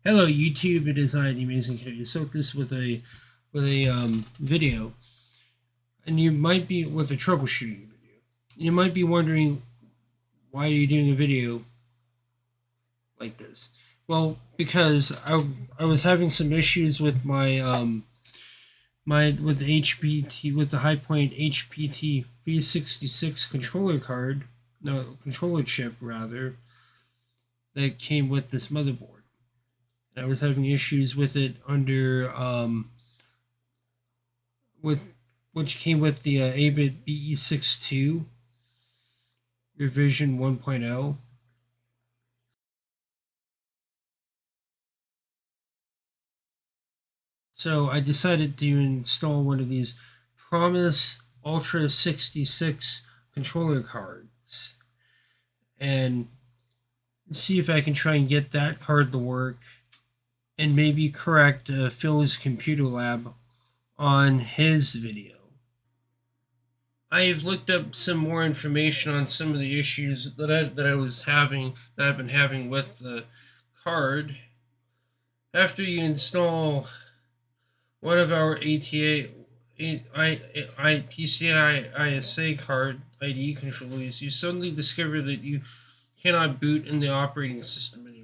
Hello YouTube, it is I, the Amazing Kid. So this with a video, and you might be with a troubleshooting video. You might be wondering why are you doing a video like this? Well, because I was having some issues with my with the HPT with the HighPoint HPT V66 controller card, no controller chip rather, that came with this motherboard. I was having issues with it under with which came with the 8-bit BE62 revision 1.0. So I decided to install one of these Promise Ultra 66 controller cards and see if I can try and get that card to work and maybe correct Phil's computer lab on his video. I've looked up some more information on some of the issues that I've been having with the card. After you install one of our PCI ISA card IDE controllers, you suddenly discover that you cannot boot in the operating system anymore.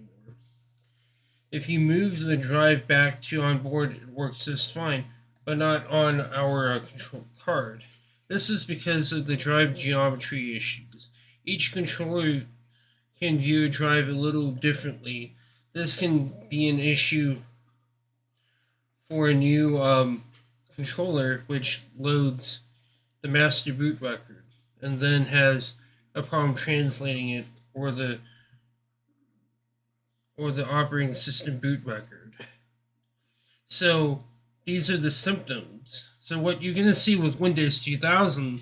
If you move the drive back to onboard, it works just fine, but not on our control card. This is because of the drive geometry issues. Each controller can view a drive a little differently. This can be an issue for a new controller which loads the master boot record and then has a problem translating it or the operating system boot record. So these are the symptoms. So what you're going to see with Windows 2000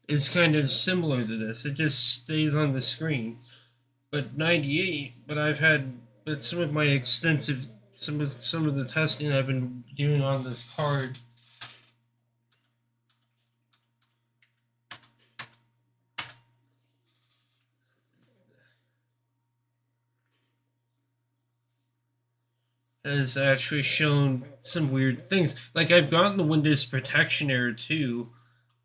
is kind of similar to this. It just stays on the screen. But 98, but some of my extensive, some of the testing I've been doing on this card has actually shown some weird things. Like I've gotten the Windows protection error too,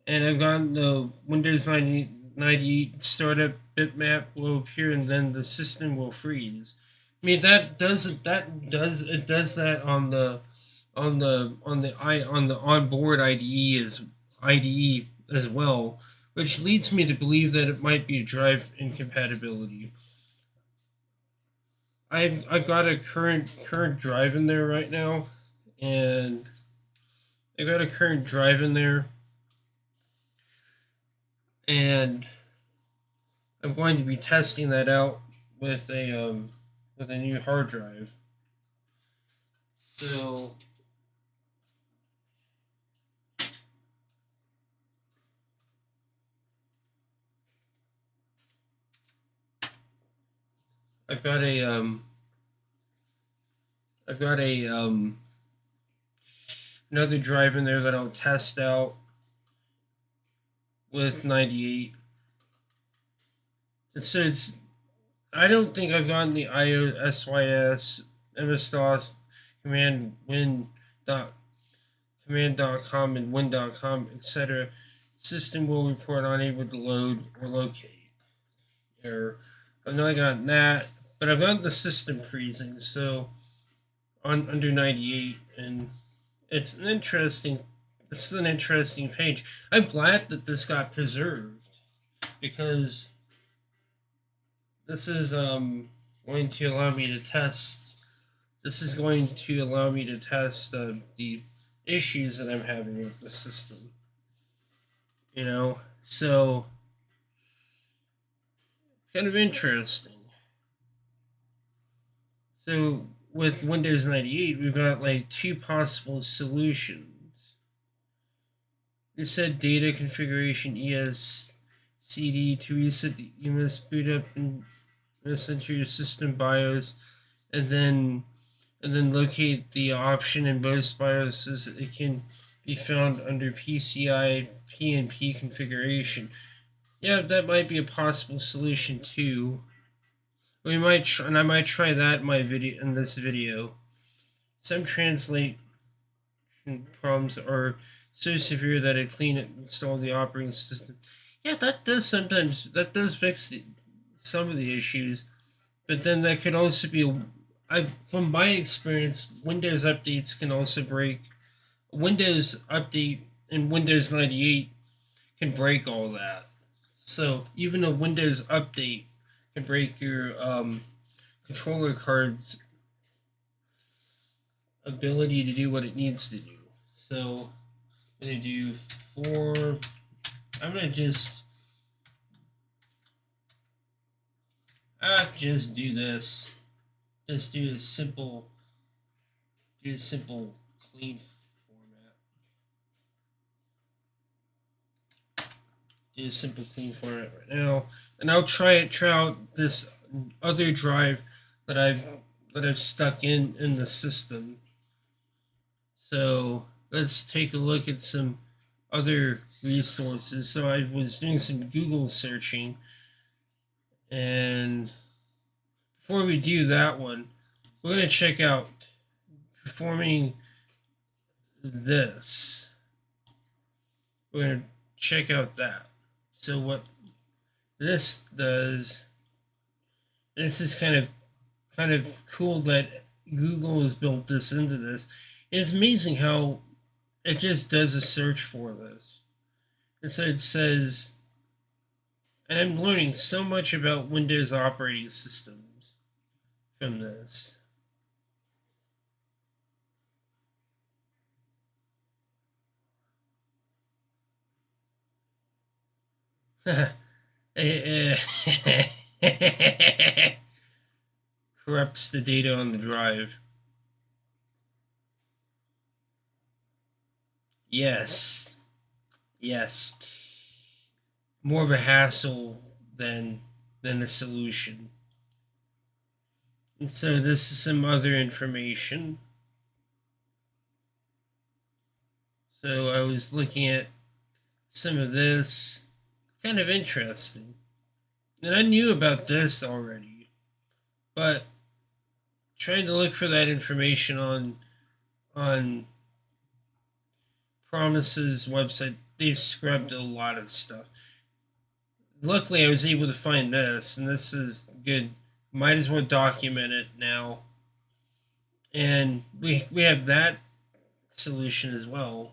and I've gotten the Windows 98 startup bitmap will appear and then the system will freeze. I mean it does that on the onboard IDE as well, which leads me to believe that it might be a drive incompatibility. I've got a current drive in there right now, and I got a current drive in there, and I'm going to be testing that out with a new hard drive. So I've got a another drive in there that I'll test out with 98. And so I don't think I've gotten the IOSYS MS-DOS command.com and win.com, etc. System will report unable to load or locate error. I've not gotten that, but I've gotten the system freezing. So under 98, and it's an interesting. This is an interesting page. I'm glad that this got preserved because this is going to allow me to test. This is going to allow me to test the issues that I'm having with the system. You know, so kind of interesting. So with Windows 98, we've got like two possible solutions. You said data configuration ESCD to reset. You must boot up and enter your system BIOS, and then locate the option in most BIOSes. It can be found under PCI PNP configuration. Yeah, that might be a possible solution too. We might try, and I might try that in this video. Some translation problems are so severe that a clean install the operating system. Yeah, that does fix some of the issues, but then that could also be. From my experience, Windows updates can also break. Windows update and Windows 98 can break all that. So even a Windows update can break your controller card's ability to do what it needs to do. So I'm gonna do 4. I'm gonna just do this. Just do a simple clean format. Do a simple clean format right now, and I'll try out this other drive that I've stuck in the system. So let's take a look at some other resources. So I was doing some Google searching, and before we do that one, we're going to check out performing this. We're going to check out that. So what this does, this is kind of cool that Google has built this into this. It's amazing how it just does a search for this. And so it says, and I'm learning so much about Windows operating systems from this. Corrupts the data on the drive. Yes. Yes. More of a hassle than a solution. And so this is some other information. So I was looking at some of this. Kind of interesting. And I knew about this already, but trying to look for that information on Promise's website, they've scrubbed a lot of stuff. Luckily, I was able to find this, and this is good. Might as well document it now. And we have that solution as well,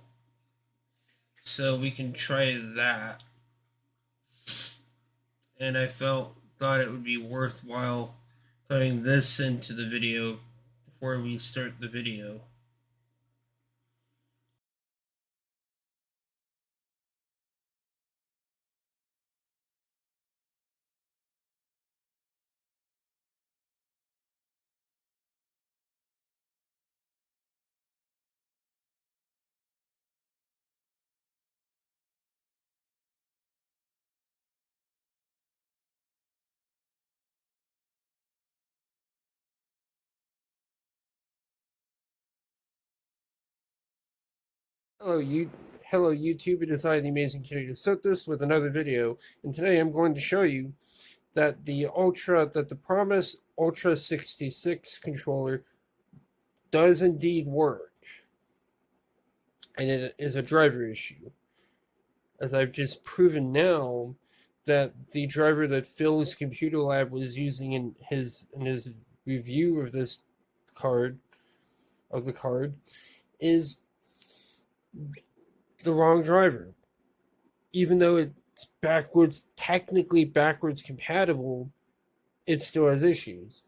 so we can try that. And I thought it would be worthwhile putting this into the video before we start the video. Hello, hello YouTube. It is I, the amazing Kitty Sotis, with another video, and today I'm going to show you that the Promise Ultra 66 controller does indeed work, and it is a driver issue, as I've just proven now that the driver that Phil's Computer Lab was using in his review of this card is the wrong driver. Even though it's technically backwards compatible, it still has issues.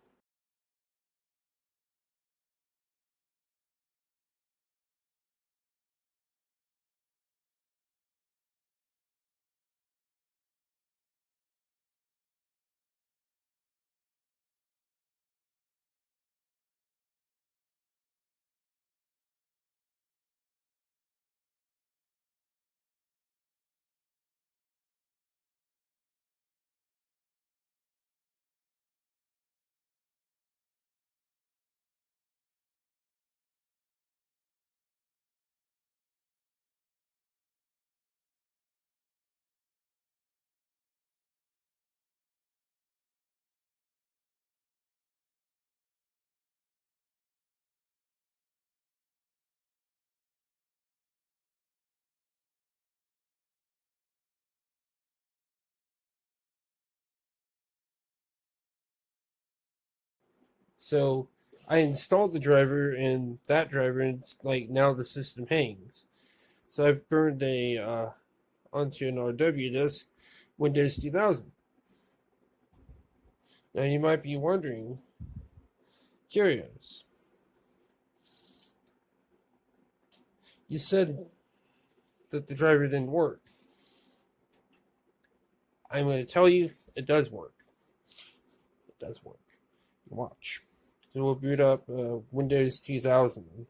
So I installed the driver and that driver, and it's like now the system hangs. So I burned onto an RW disk, Windows 2000. Now you might be wondering, curious. You said that the driver didn't work. I'm going to tell you, it does work. It does work. Watch. So we'll boot up Windows 2000.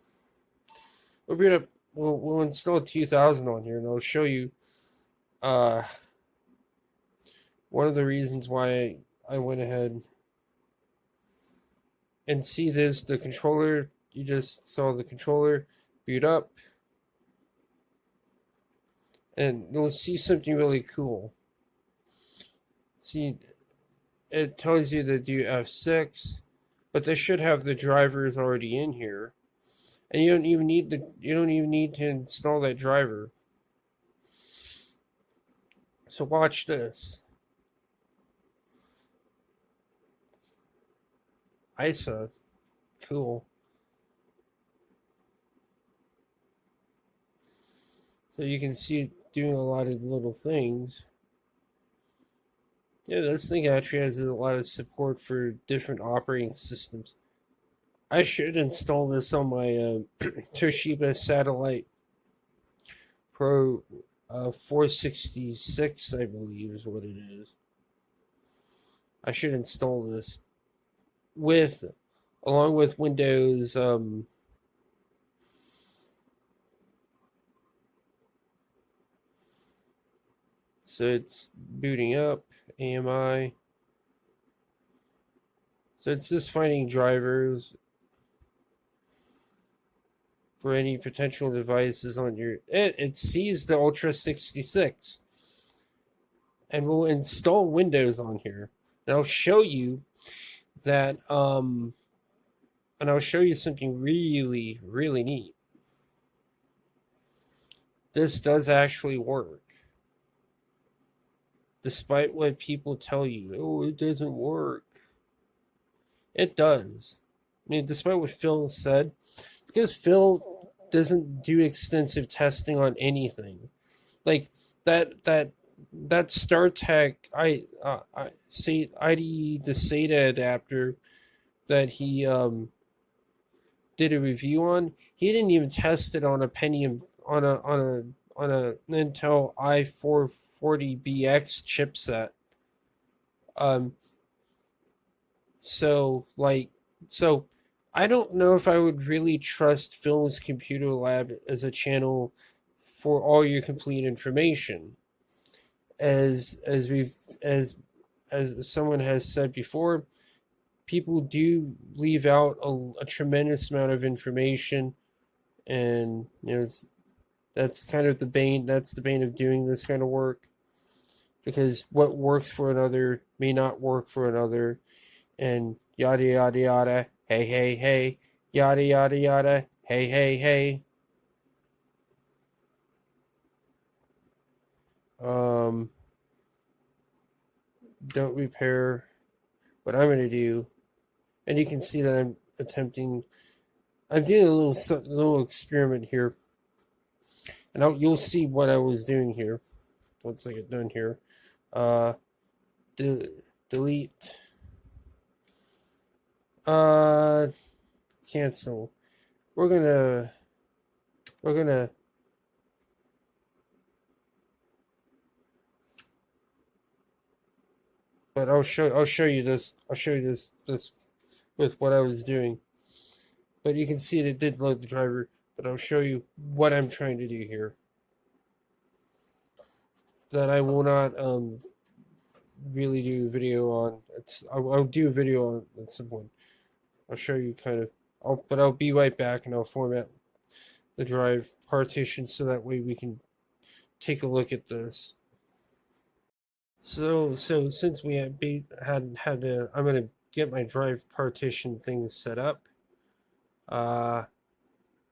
We'll boot up. We'll install 2000 on here, and I'll show you one of the reasons why I went ahead and see this. The controller. You just saw the controller boot up, and you'll see something really cool. See, it tells you to do F6, but this should have the drivers already in here, and you don't even need to install that driver. So watch this. ISA, cool. So you can see it doing a lot of little things. Yeah, this thing actually has a lot of support for different operating systems. I should install this on my Toshiba Satellite Pro 466, I believe is what it is. I should install this along with Windows. So it's booting up. AMI. So it's just finding drivers for any potential devices on your. It sees the Ultra 66, and we'll install Windows on here. And I'll show you that. And I'll show you something really, really neat. This does actually work. Despite what people tell you, oh, it doesn't work. It does. I mean, despite what Phil said, because Phil doesn't do extensive testing on anything. Like that StarTech say IDE the SATA adapter that he did a review on. He didn't even test it on a Pentium on a Intel i440BX chipset. So I don't know if I would really trust Phil's Computer Lab as a channel for all your complete information. As someone has said before, people do leave out a tremendous amount of information, and that's kind of the bane. That's the bane of doing this kind of work, because what works for another may not work for another, and yada yada yada. Hey hey hey, yada yada yada. Hey hey hey. Don't repair. What I'm gonna do, and you can see that I'm attempting. I'm doing a little experiment here, and you'll see what I was doing here once I get done here. Delete. Cancel. We're gonna. But I'll show you this. I'll show you this with what I was doing. But you can see it did load the driver. But I'll show you what I'm trying to do here. That I will not really do a video on. I'll do a video on at some point. I'll show you kind of. I'll be right back, and I'll format the drive partition so that way we can take a look at this. So since we had to, I'm gonna get my drive partition things set up.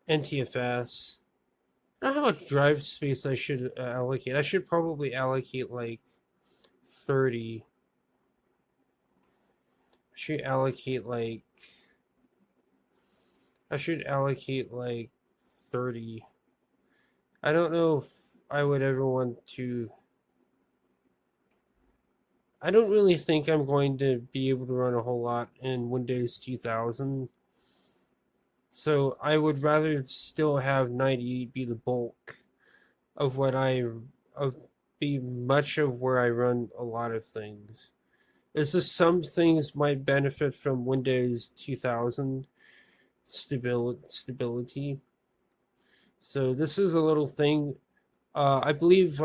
NTFS. I don't know how much drive space I should allocate. I should probably allocate like 30. I should allocate like I should allocate like 30. I don't know if I would ever want to. I don't really think I'm going to be able to run a whole lot in Windows 2000. So I would rather still have 98 be the bulk of what of be much of where I run a lot of things. It's just some things might benefit from Windows 2000 stability. So this is a little thing. I believe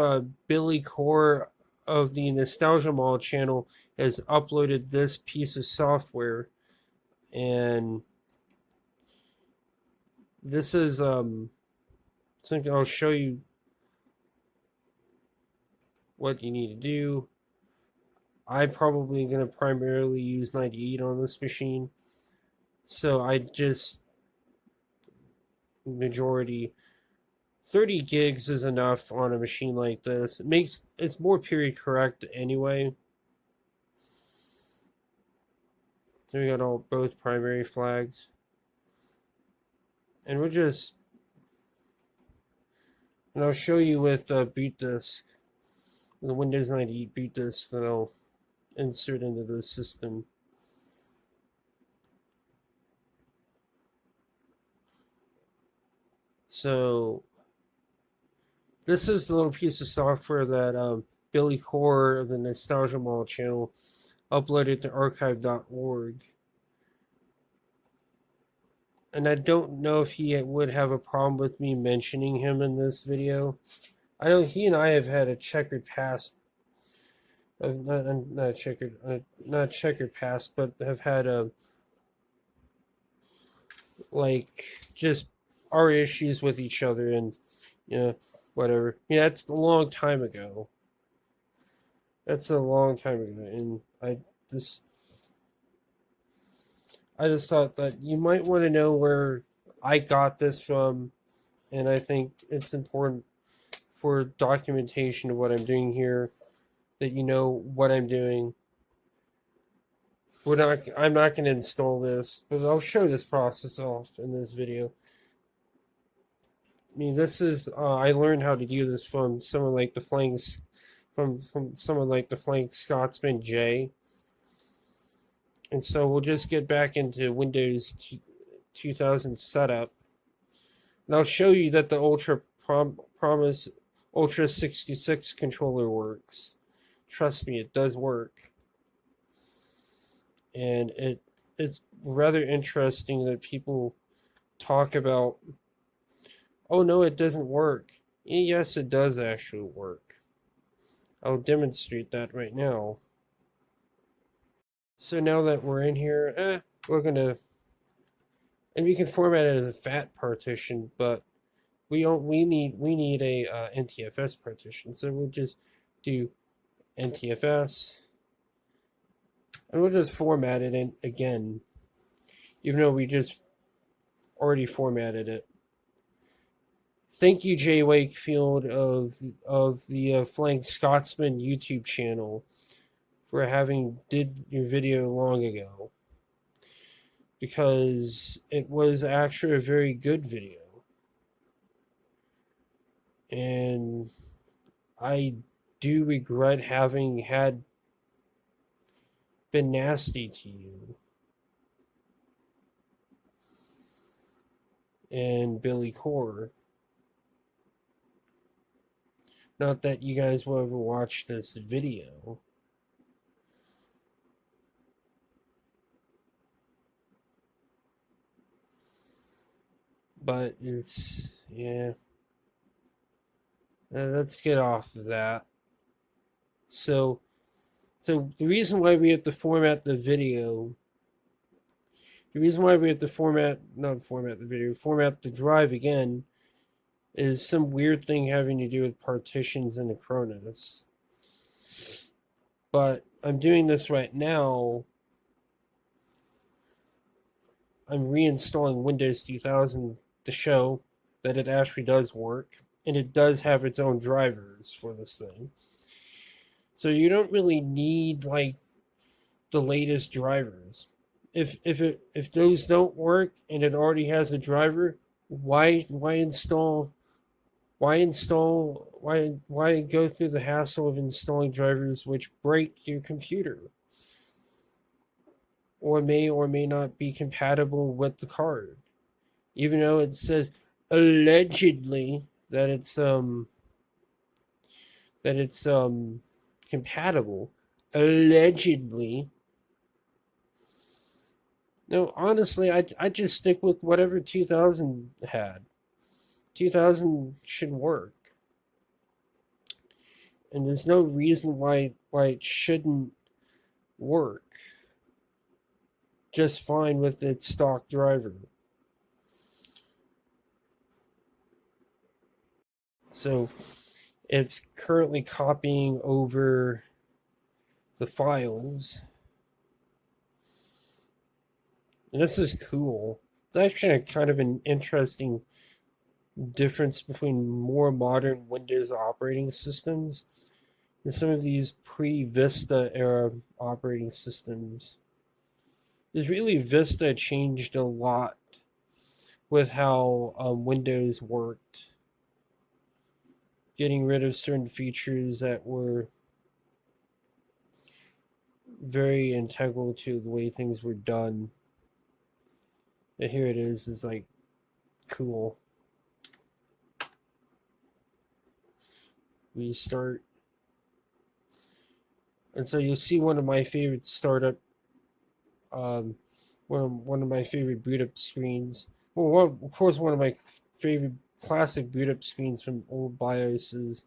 Billy Core of the Nostalgia Mall channel has uploaded this piece of software, and this is something I'll show you what you need to do. I'm probably going to primarily use 98 on this machine, so I just majority 30 gigs is enough on a machine like this. It's more period correct anyway. So we got both primary flags, and I'll show you with boot disk, the Windows 98 boot disk that I'll insert into the system. So this is the little piece of software that Billy Core of the Nostalgia Mall channel uploaded to archive.org. And I don't know if he would have a problem with me mentioning him in this video. I know he and I have had a checkered past. Not checkered past, but have had a just our issues with each other, and whatever. Yeah, that's a long time ago. That's a long time ago, and I just thought that you might want to know where I got this from, and I think it's important for documentation of what I'm doing here, that you know what I'm doing. I'm not going to install this, but I'll show this process off in this video. I mean, this is I learned how to do this from someone like the Flying Scotsman J. And so we'll just get back into Windows 2000 setup. And I'll show you that the Promise Ultra 66 controller works. Trust me, it does work. And it's rather interesting that people talk about, oh no, it doesn't work. Yes, it does actually work. I'll demonstrate that right now. So now that we're in here, we're gonna, and we can format it as a FAT partition, but we need a NTFS partition. So we'll just do NTFS, and we'll just format it in again, even though we just already formatted it. Thank you, Jay Wakefield of the Flying Scotsman YouTube channel, for having did your video long ago, because it was actually a very good video, and I do regret having been nasty to you and Billy Core. Not that you guys will ever watch this video. But it's, yeah. Let's get off of that. So the reason why we have to format the video, format the drive again, is some weird thing having to do with partitions in Acronis. But I'm doing this right now. I'm reinstalling Windows 2000 to show that it actually does work, and it does have its own drivers for this thing. So you don't really need like the latest drivers. if those don't work and it already has a driver, why go through the hassle of installing drivers which break your computer or may not be compatible with the card, even though it says allegedly that it's compatible, allegedly. No, honestly, I just stick with whatever 2000 had. 2000 should work, and there's no reason why it shouldn't work just fine with its stock driver. So it's currently copying over the files, and this is cool. It's actually kind of an interesting difference between more modern Windows operating systems and some of these pre-Vista era operating systems. Because really, Vista changed a lot with how Windows worked, getting rid of certain features that were very integral to the way things were done. And here it is like cool. Restart. And so you'll see one of my favorite startup, one of my favorite boot up screens. Well, of course, one of my favorite classic boot up screens from old BIOSes.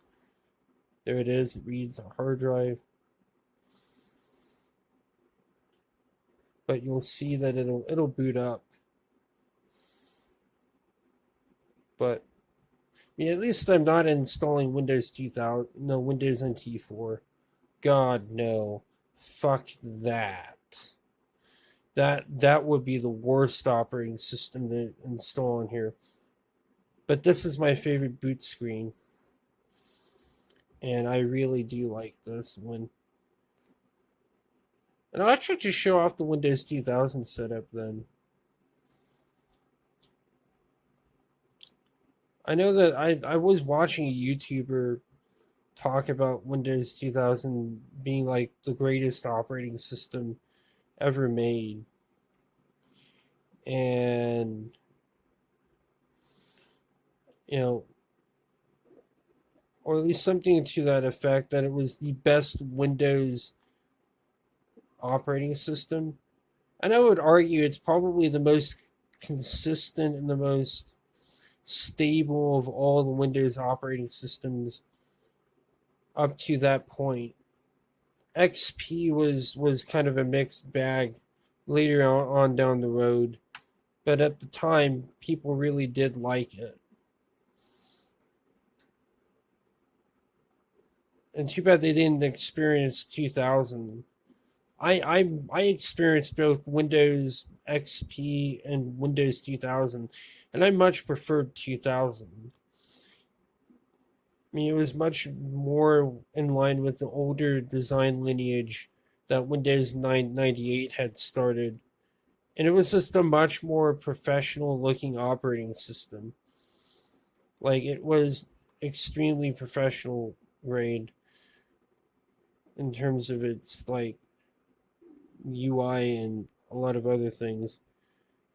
There it is. It reads a hard drive. But you'll see that it'll boot up. But yeah, at least I'm not installing Windows 2000. No, Windows NT 4. God no. Fuck that. That would be the worst operating system to install in here. But this is my favorite boot screen. And I really do like this one. And I'll actually just show off the Windows 2000 setup then. I know that I was watching a YouTuber talk about Windows 2000 being like the greatest operating system ever made. And, you know, or at least something to that effect, that it was the best Windows operating system. And I would argue it's probably the most consistent and the most stable of all the Windows operating systems up to that point. XP was kind of a mixed bag later on down the road, but at the time people really did like it. And too bad they didn't experience 2000. I experienced both Windows XP and Windows 2000, and I much preferred 2000. I mean, it was much more in line with the older design lineage that Windows 998 had started. And it was just a much more professional looking operating system. Like, it was extremely professional grade in terms of its, like, UI and a lot of other things.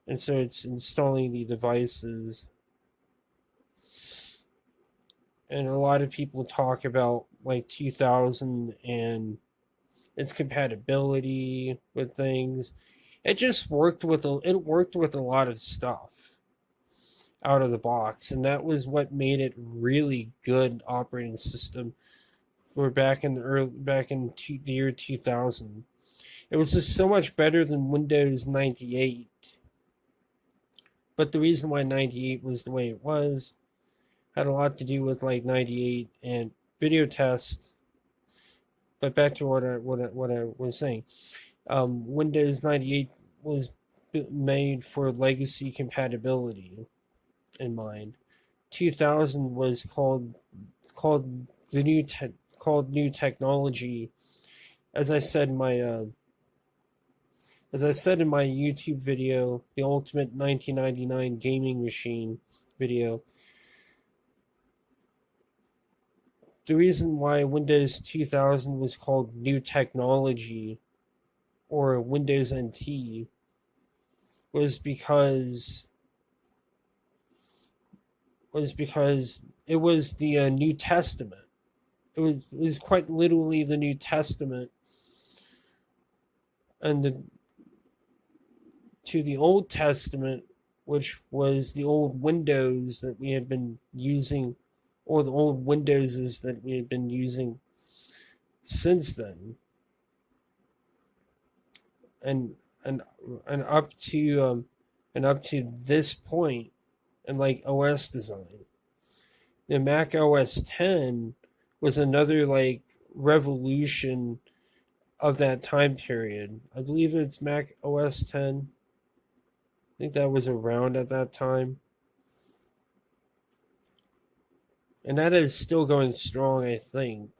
And so it's installing the devices. And a lot of people talk about like 2000 and its compatibility with things. It just worked with a lot of stuff out of the box, and that was what made it really good operating system for back in the year 2000. It was just so much better than Windows 98. But the reason why 98 was the way it was had a lot to do with like 98 and video test. But back to what I was saying, Windows 98 was made for legacy compatibility in mind. 2000 was called new technology. As I said in my As I said in my YouTube video, the Ultimate 1999 Gaming Machine video, the reason why Windows 2000 was called New Technology or Windows NT was because it was the New Testament. It was quite literally the New Testament, and to the Old Testament, which was the old Windows that we had been using, or the old Windowses that we had been using since then, and and and up to this point, and like OS design. The Mac OS 10 was another like revolution of that time period. I believe it's Mac OS 10. I think that was around at that time. And that is still going strong, I think.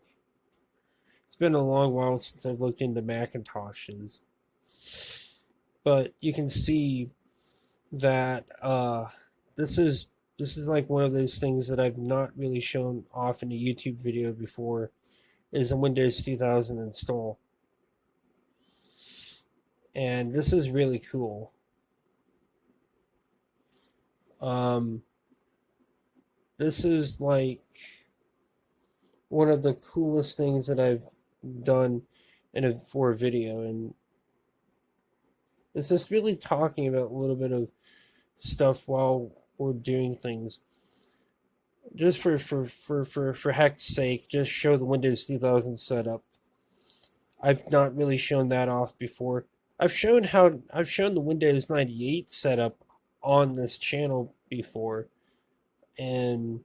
It's been a long while since I've looked into Macintoshes. But you can see that this is like one of those things that I've not really shown off in a YouTube video before, is a Windows 2000 install. And this is really cool. This is like one of the coolest things that I've done for a video, and it's just really talking about a little bit of stuff while we're doing things. Just for heck's sake, just show the Windows 2000 setup. I've not really shown that off before. I've shown the Windows 98 setup on this channel before, and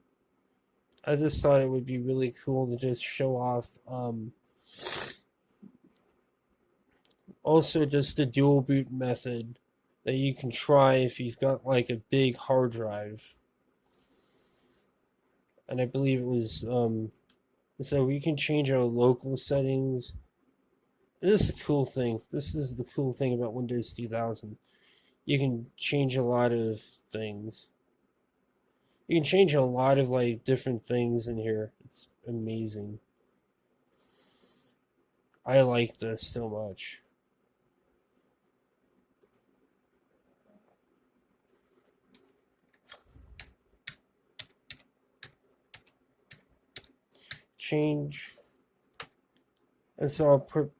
I just thought it would be really cool to just show off. Also, just the dual boot method that you can try if you've got like a big hard drive. And I believe it was so we can change our local settings. This is the cool thing. This is the cool thing about Windows 2000. You can change a lot of things. You can change a lot of like different things in here. It's amazing. I like this so much. Change. And so I'll put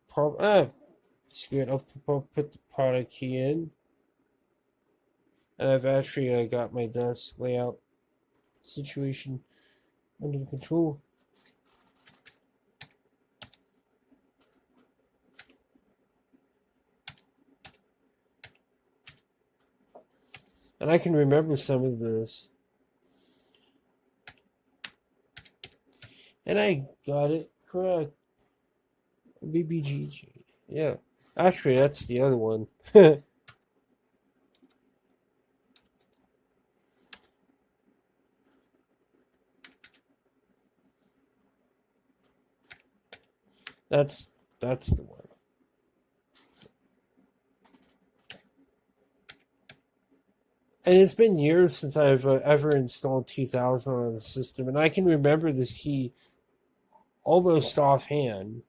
screw it. I'll put the product key in. And I've actually got my desk layout situation under control. And I can remember some of this. And I got it correct. BBGG. Yeah. Actually, that's the other one. That's the one. And it's been years since I've ever installed 2000 on the system, and I can remember this key almost offhand.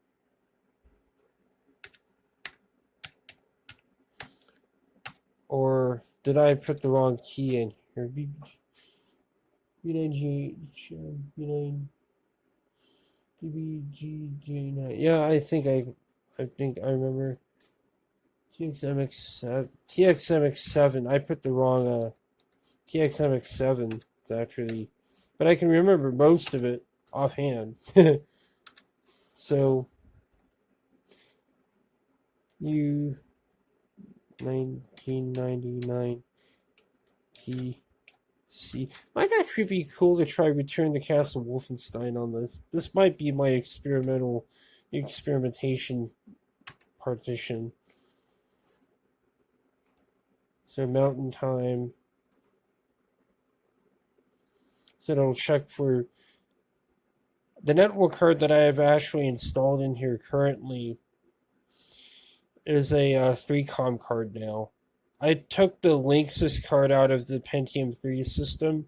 Or did I put the wrong key in here? B9G9 BBGJ9. Yeah, I think I remember. TXMX7. I put the wrong TXMX7. It's actually, but I can remember most of it offhand. So you 1999 PC might actually be cool to try Return to Castle Wolfenstein on this. This might be my experimentation partition. So Mountain Time. So it'll check for the network card that I have actually installed in here currently is a 3-com card now. I took the Linksys card out of the Pentium 3 system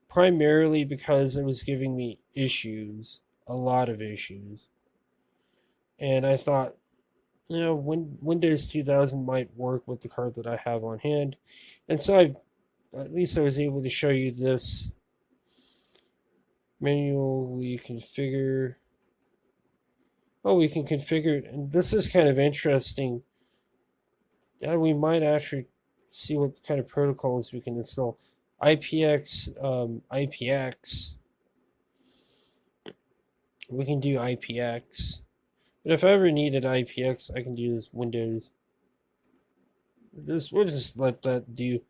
primarily because it was giving me issues, a lot of issues. And I thought, Windows 2000 might work with the card that I have on hand. And so at least I was able to show you this. Manually configure. Oh, we can configure it. And this is kind of interesting. We might actually see what kind of protocols we can install. IPX. We can do IPX. But if I ever needed IPX, I can do this Windows. We'll just let that do.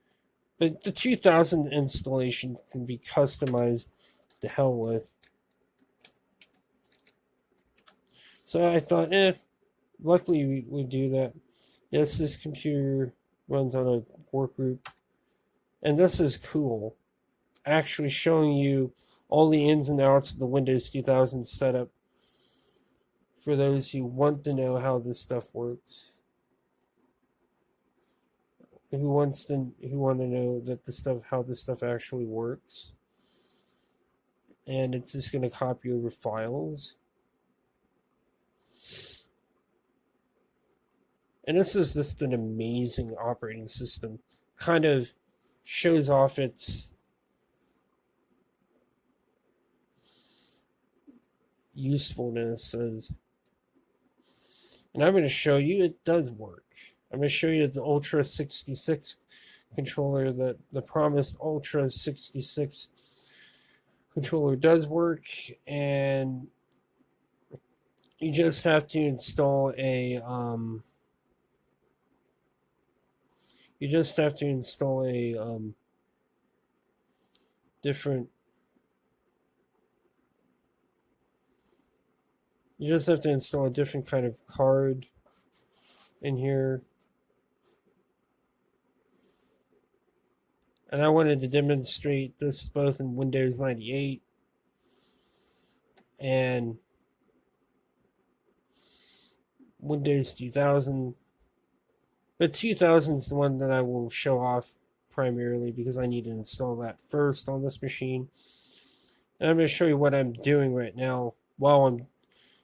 But the 2000 installation can be customized to hell with. So I thought, luckily we do that. Yes, this computer runs on a workgroup. And this is cool. Actually showing you all the ins and outs of the Windows 2000 setup for those who want to know how this stuff works. Who want to know that how this stuff actually works. And it's just going to copy over files. And this is just an amazing operating system. Kind of shows off its usefulness as, and I'm going to show you it does work. I'm going to show you the Ultra 66 controller, that the promised Ultra 66 controller does work, and you just have to install a different. You just have to install a different kind of card in here. And I wanted to demonstrate this both in Windows 98 and Windows 2000. But 2000 is the one that I will show off primarily because I need to install that first on this machine. And I'm going to show you what I'm doing right now while I'm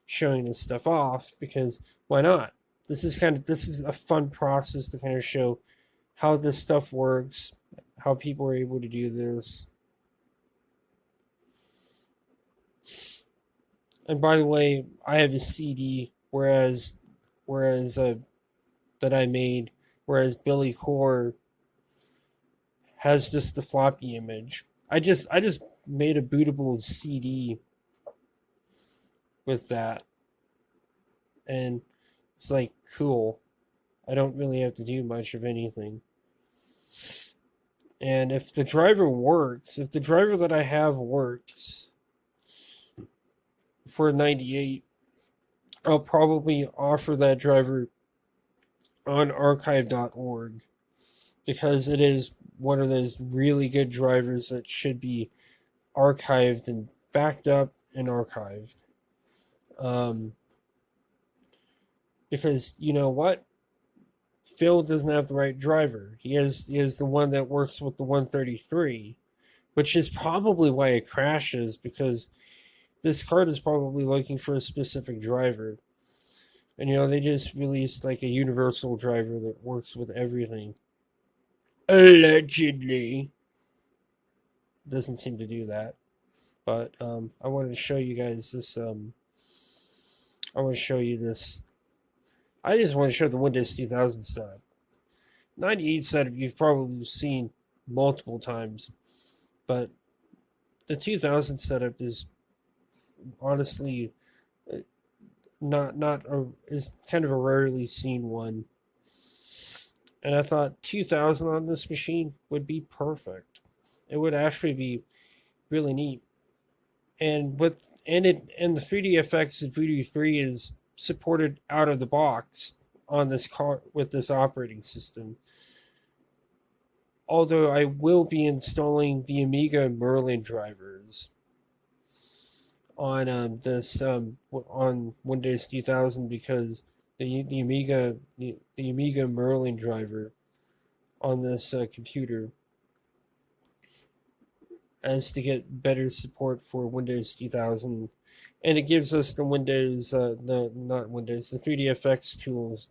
showing this stuff off, because why not? This is a fun process to kind of show how this stuff works, how people are able to do this. And by the way, I have a CD, whereas that I made, whereas Billy Core has just the floppy image. I just made a bootable CD with that, and it's like cool. I don't really have to do much of anything. And if the driver works, if the driver that I have works for 98, I'll probably offer that driver on archive.org, because it is one of those really good drivers that should be archived and backed up and archived. Because you know what? Phil doesn't have the right driver. He has the one that works with the 133, which is probably why it crashes, because this card is probably looking for a specific driver. And they just released like a universal driver that works with everything. Allegedly. Doesn't seem to do that. But I wanted to show you guys this. I want to show you this. I just want to show the Windows 2000 setup. 98 setup you've probably seen multiple times. But the 2000 setup is honestly is kind of a rarely seen one. And I thought 2000 on this machine would be perfect. It would actually be really neat. And the 3DFX and Voodoo 3 is supported out of the box on this car with this operating system. Although I will be installing the Amiga Merlin drivers on on Windows 2000, because the Amiga Merlin driver on this computer as to get better support for Windows 2000, and it gives us the Windows the not Windows the 3DFX tools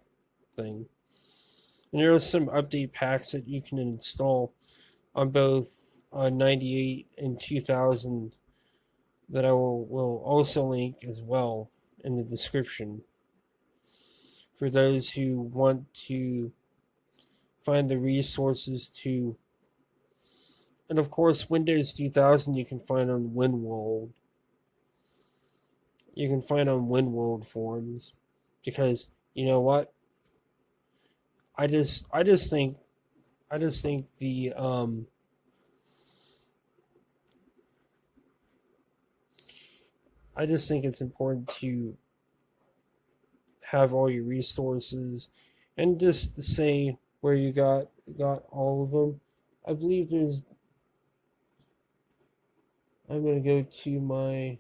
thing. And there are some update packs that you can install on both 98 and 2000 that I will also link as well in the description for those who want to find the resources to. And of course, Windows 2000 you can find on WinWorld. You can find on WinWorld forums because you know what? I just think the I just think it's important to have all your resources and just to say where you got all of them. I believe there's I'm gonna go to my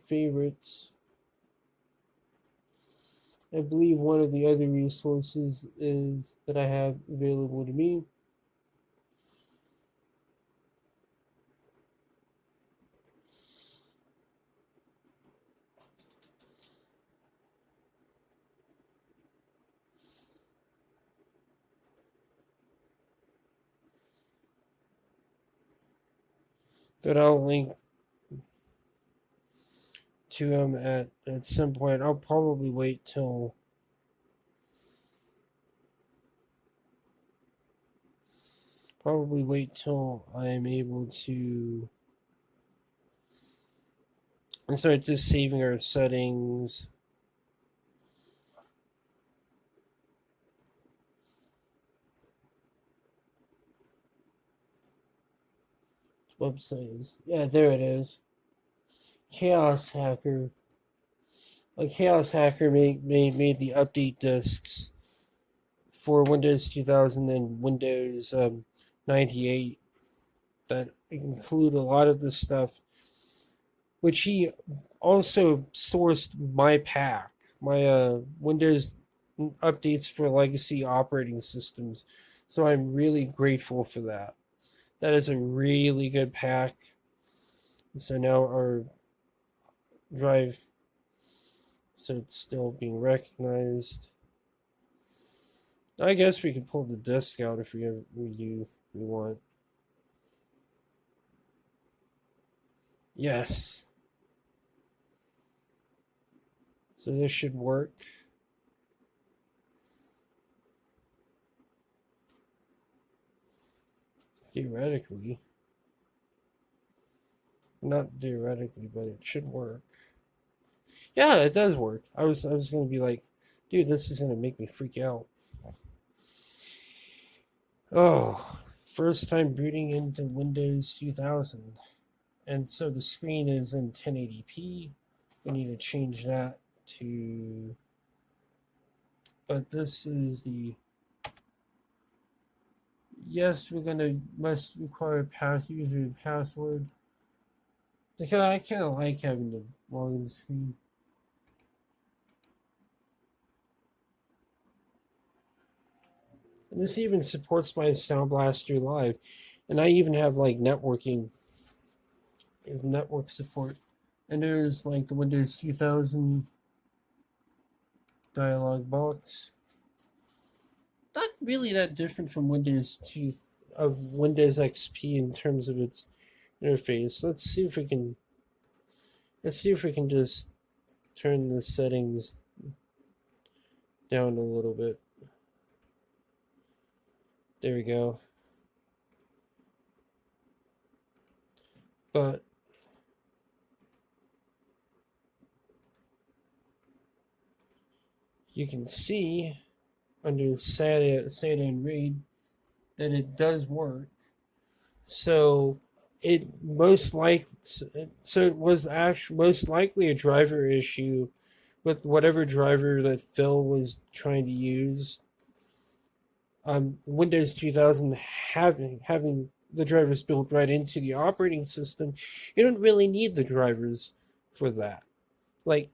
favorites. I believe one of the other resources is that I have available to me. That I'll link to them at some point. I'll probably wait till I'm able to and start just saving our settings. Website is there it is. Chaos Hacker. Like Chaos Hacker made the update disks for Windows 2000 and Windows 98 that include a lot of the stuff, which he also sourced my pack, my Windows updates for legacy operating systems. So I'm really grateful for that. That is a really good pack. So now our drive, so it's still being recognized. I guess we could pull the disk out if we want. Yes. So this should work. Theoretically. Not theoretically, but it should work. Yeah, it does work. I was gonna be like, dude, this is gonna make me freak out. Oh, first time booting into Windows 2000. And so the screen is in 1080p. We need to change that to. But this is the. Yes, must require user and password. Because I kind of like having the login screen. And this even supports my Sound Blaster Live. And I even have like networking. Is network support. And there's like the Windows 2000 dialog box. Not really that different from Windows XP in terms of its interface. Let's see if we can just turn the settings down a little bit. There we go. But you can see under SATA and RAID that it does work. So it was most likely a driver issue with whatever driver that Phil was trying to use. Windows 2000 having the drivers built right into the operating system, you don't really need the drivers for that. Like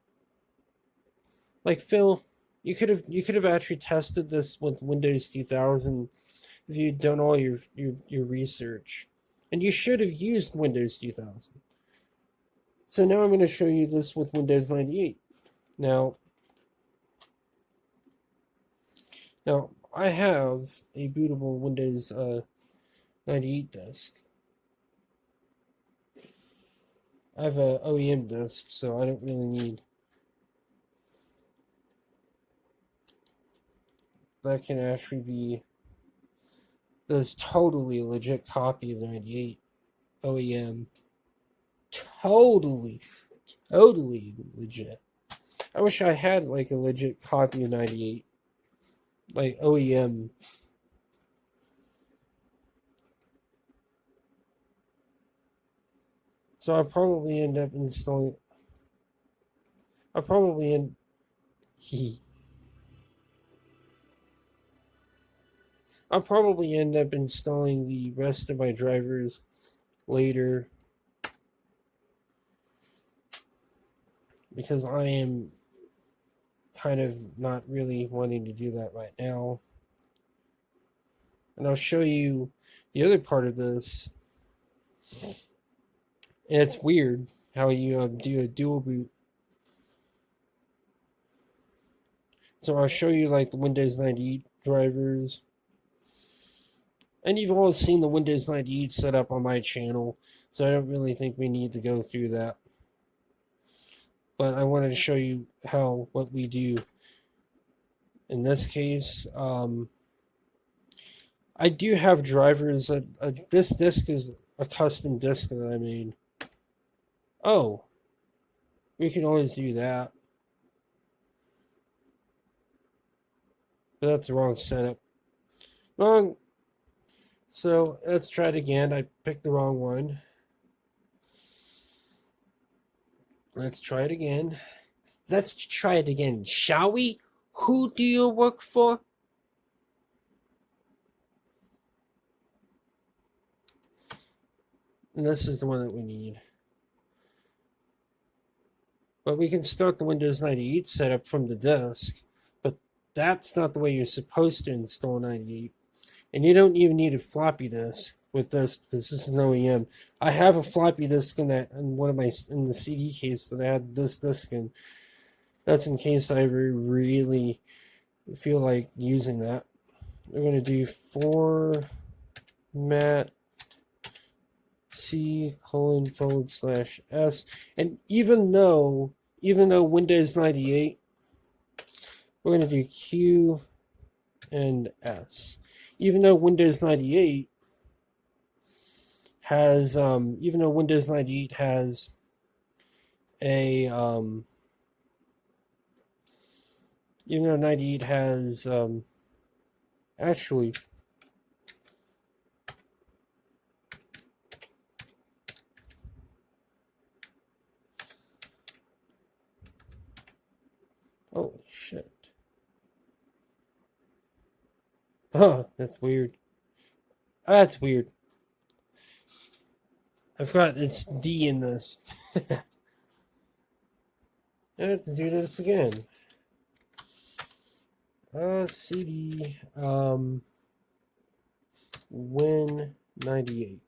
Like Phil, you could have actually tested this with Windows 2000 if you'd done all your research, and you should have used Windows 2000. So now I'm going to show you this with Windows 98. Now I have a bootable Windows 98 disk. I have a OEM disk, so I don't really need. That can actually be. That's totally a legit copy of 98 OEM. Totally legit. I wish I had like a legit copy of 98, like OEM. So I'll probably end up installing. I'll probably end. I'll probably end up installing the rest of my drivers later, because I am kind of not really wanting to do that right now. And I'll show you the other part of this. And it's weird how you do a dual boot. So I'll show you like the Windows 98 drivers. And you've all seen the Windows 98 setup on my channel, so I don't really think we need to go through that. But I wanted to show you what we do. In this case, I do have drivers. This disk is a custom disk that I made. Oh, we can always do that. But that's the wrong setup. Wrong. So let's try it again. I picked the wrong one. Let's try it again. Let's try it again, shall we? Who do you work for? And this is the one that we need. But we can start the Windows 98 setup from the disk. But that's not the way you're supposed to install 98. And you don't even need a floppy disk with this, because this is an OEM. I have a floppy disk in the CD case that I had this disk in. That's in case I really feel like using that. We're going to do format C:/S. And even though Windows 98, we're going to do Q and S. Even though Windows 98 has a actually, holy shit. Oh, that's weird. That's weird. I forgot it's D in this. Let's do this again. CD Win 98.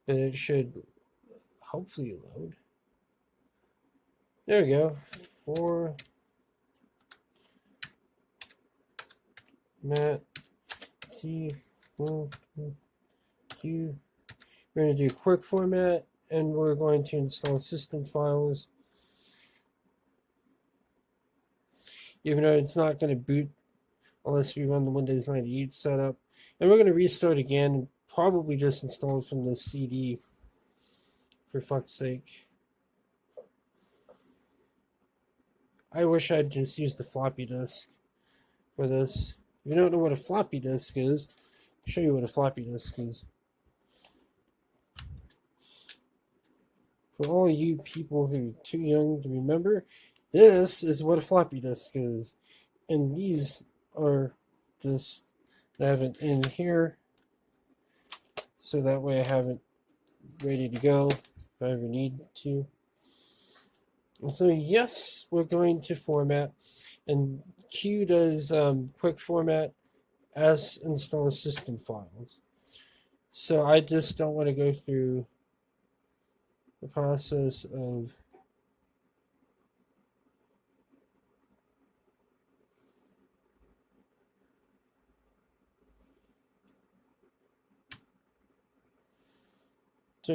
But it should hopefully load. There we go. Format C Q. We're going to do quick format, and we're going to install system files. Even though it's not going to boot unless we run the Windows 98 setup. And we're going to restart again and probably just install it from the CD, for fuck's sake. I wish I'd just used the floppy disk for this. If you don't know what a floppy disk is, I'll show you what a floppy disk is. For all you people who are too young to remember, this is what a floppy disk is. And these are this. I have it in here, so that way I have it ready to go if I ever need to. So yes, we're going to format, and Q does quick format as install system files. So I just don't want to go through the process of so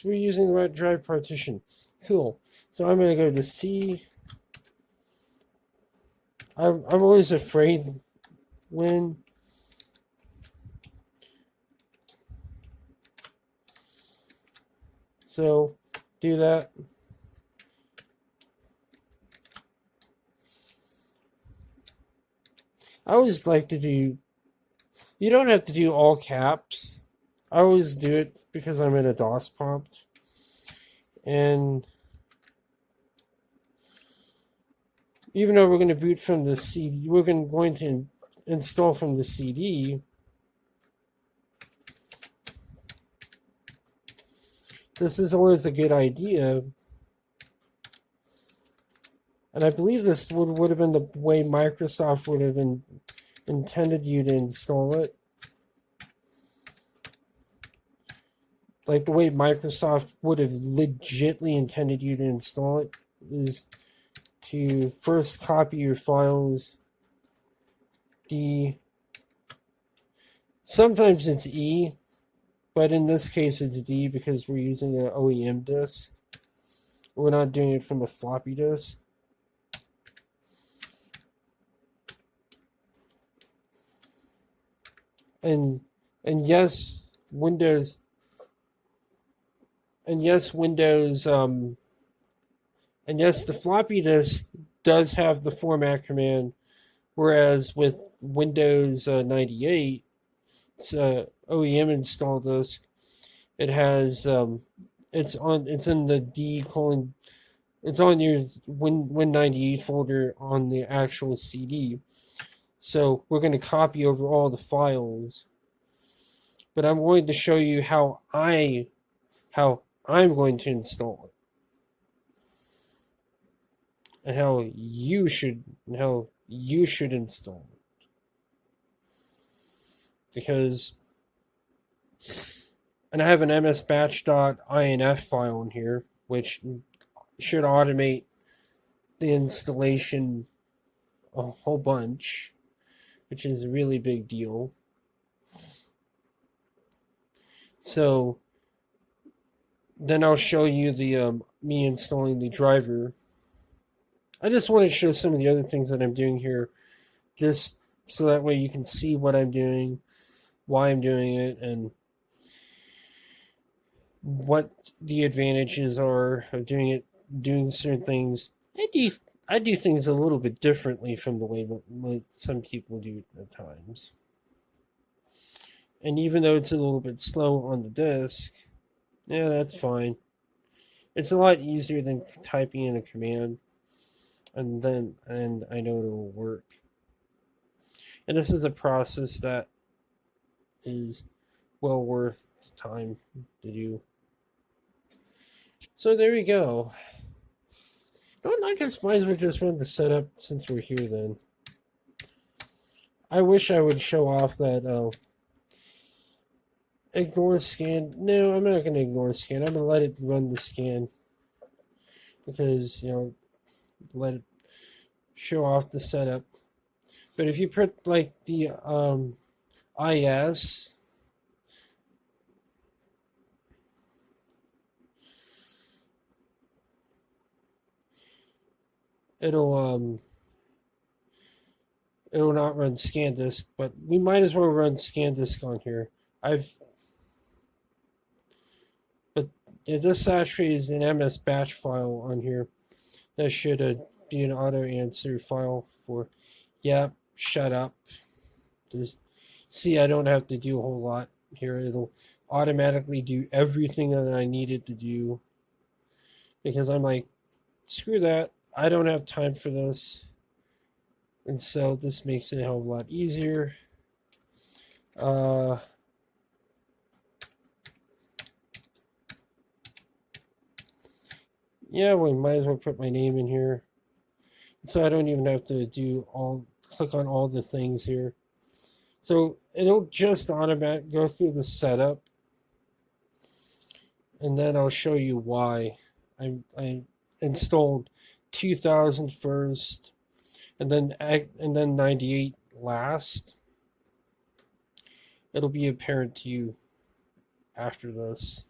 we're using the right drive partition. Cool. So I'm gonna go to C. I'm always afraid when so do that. I always like to do, you don't have to do all caps. I always do it because I'm in a DOS prompt. And even though we're going to boot from the CD, we're going to install from the CD. This is always a good idea. And I believe this would have been the way Microsoft would have intended you to install it. Like the way Microsoft would have legitly intended you to install it is to first copy your files. Sometimes it's E, but in this case it's D because we're using an OEM disk. We're not doing it from a floppy disk. And yes, Windows and yes, the floppy disk does have the format command, whereas with Windows 98, it's OEM install disk. It has it's in the D colon. It's on your Win98 folder on the actual CD. So we're going to copy over all the files. But I'm going to show you how I'm going to install it. And how you should install it. Because and I have an msbatch.inf file in here, which should automate the installation a whole bunch, which is a really big deal. So then I'll show you the me installing the driver. I just want to show some of the other things that I'm doing here, just so that way you can see what I'm doing, why I'm doing it, and what the advantages are of doing certain things. I do things a little bit differently from the way what some people do at times. And even though it's a little bit slow on the disk, yeah, that's fine. It's a lot easier than typing in a command, and I know it'll work. And this is a process that is well worth the time to do. So there we go. I guess might as well just run the setup since we're here then. I wish I would show off that ignore scan. No, I'm not going to ignore scan. I'm going to let it run the scan. Because, let it show off the setup. But if you put like the IS, it'll not run ScanDisk, but we might as well run ScanDisk on here. But this actually is an MS batch file on here. That should be an auto answer file for, yeah, shut up. Just see, I don't have to do a whole lot here. It'll automatically do everything that I needed to do because I'm like, screw that. I don't have time for this. And so this makes it a hell of a lot easier. Yeah, we might as well put my name in here. So I don't even have to click on all the things here. So it'll just automatically go through the setup, and then I'll show you why. I installed 2000 first, and then 98 last. It'll be apparent to you after this.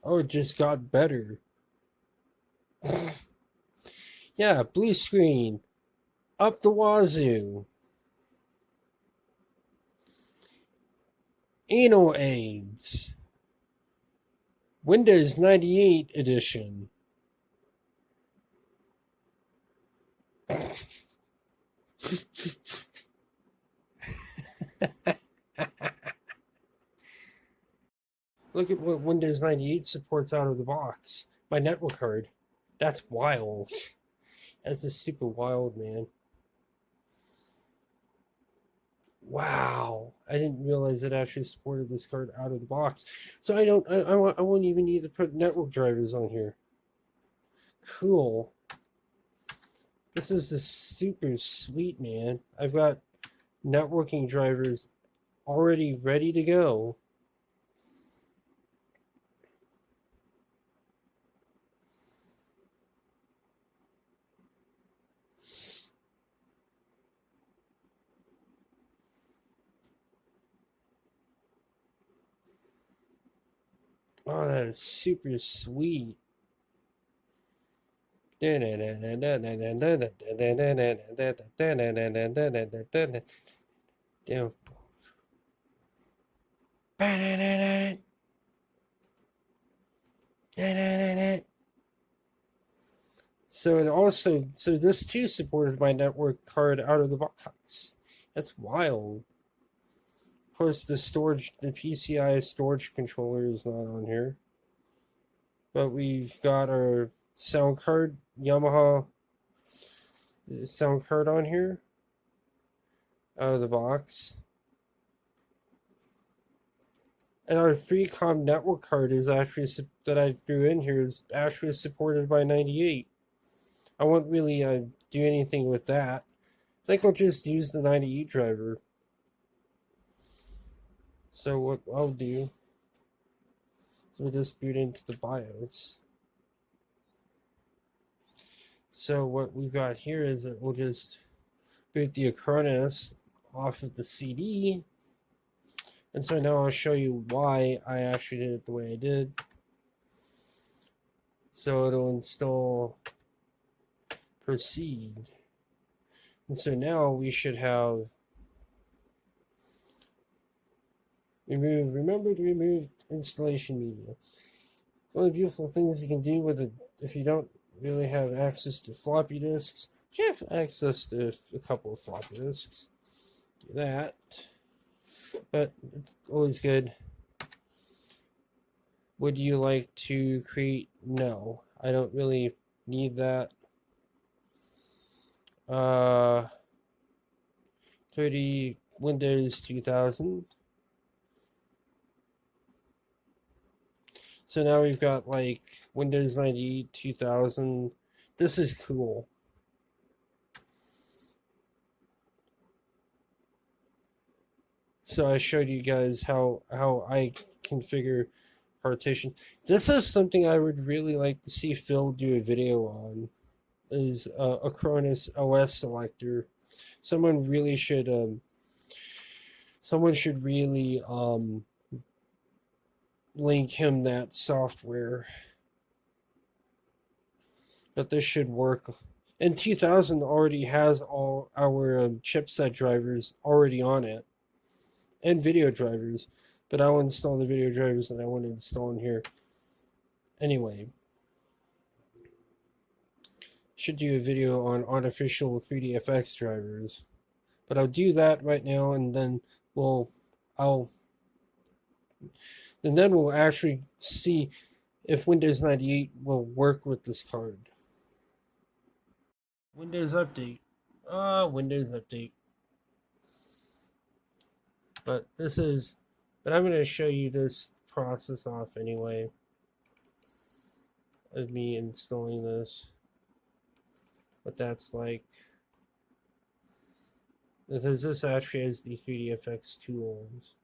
Oh, it just got better. Yeah, blue screen. Up the wazoo. Anal AIDS. Windows 98 edition. Look at what Windows 98 supports out of the box. My network card. That's wild. That's just super wild, man. Wow. I didn't realize it actually supported this card out of the box. So I won't even need to put network drivers on here. Cool. This is just super sweet, man. I've got networking drivers already ready to go. Oh, that is super sweet. Damn. So this too supported my network card out of the box. That's wild. Of course, the PCI storage controller is not on here. But we've got our sound card, Yamaha sound card on here out of the box. And our Freecom network card is actually, that I threw in here, is actually supported by 98. I won't really do anything with that. I think I'll just use the 98 driver. So what I'll do, so we'll just boot into the BIOS. So what we've got here is that we'll just boot the Acronis off of the CD. And so now I'll show you why I actually did it the way I did. So it'll install proceed. And so now we should have remember to remove installation media. One of the beautiful things you can do with it, if you don't really have access to floppy disks, if you have access to a couple of floppy disks, do that. But it's always good. Would you like to create? No, I don't really need that. 30 Windows 2000. So now we've got like Windows 98 2000. This is cool. So I showed you guys how I configure partition. This is something I would really like to see Phil do a video on. Is a Acronis OS selector. Someone really should someone should really link him that software. But this should work. And 2000 already has all our chipset drivers already on it, and video drivers. But I'll install the video drivers that I want to install in here. Anyway, should do a video on artificial 3DFX drivers. But I'll do that right now, and then we'll actually see if Windows 98 will work with this card. Windows Update. Windows Update. But I'm going to show you this process off anyway. of me installing this, what that's like. Because this actually has the 3dfx tools.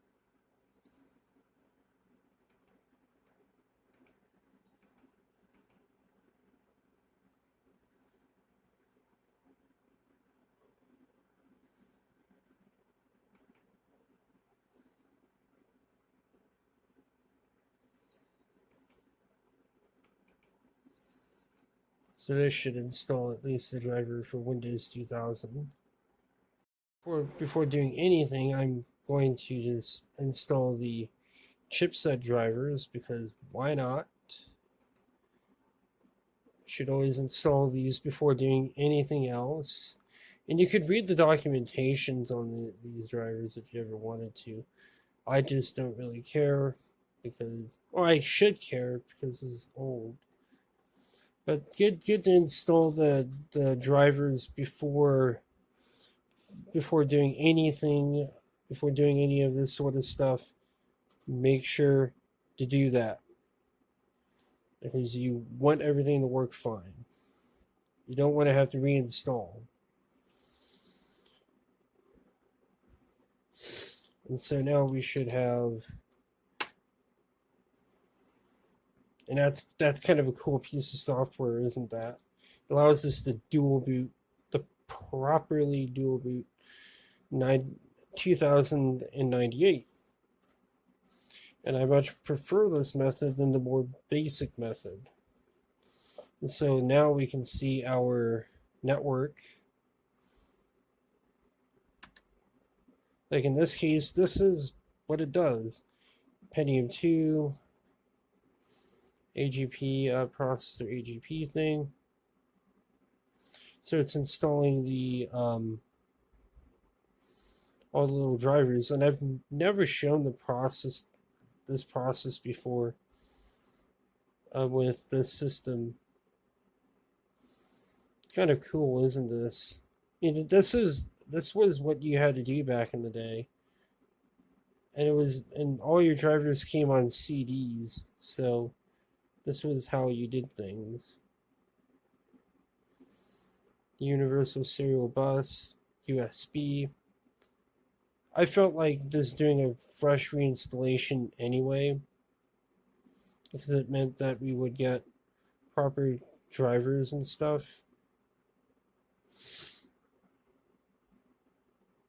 So this should install at least the driver for Windows 2000. Before doing anything, I'm going to just install the chipset drivers, because why not? Should always install these before doing anything else. And you could read the documentations on these drivers if you ever wanted to. I just don't really care because, or I should care because this is old. But good to install the drivers before doing anything, before doing any of this sort of stuff. Make sure to do that, because you want everything to work fine. You don't want to have to reinstall. And so now we should have, and that's kind of a cool piece of software, isn't that? It allows us to dual boot, the properly dual boot 2098. And I much prefer this method than the more basic method. And so now we can see our network. Like in this case, this is what it does. Pentium 2, AGP processor AGP thing. So it's installing the all the little drivers, and I've never shown this process before with this system. Kind of cool, isn't this? This was what you had to do back in the day, and all your drivers came on CDs, so this was how you did things. The Universal Serial Bus, USB. I felt like just doing a fresh reinstallation anyway, because it meant that we would get proper drivers and stuff.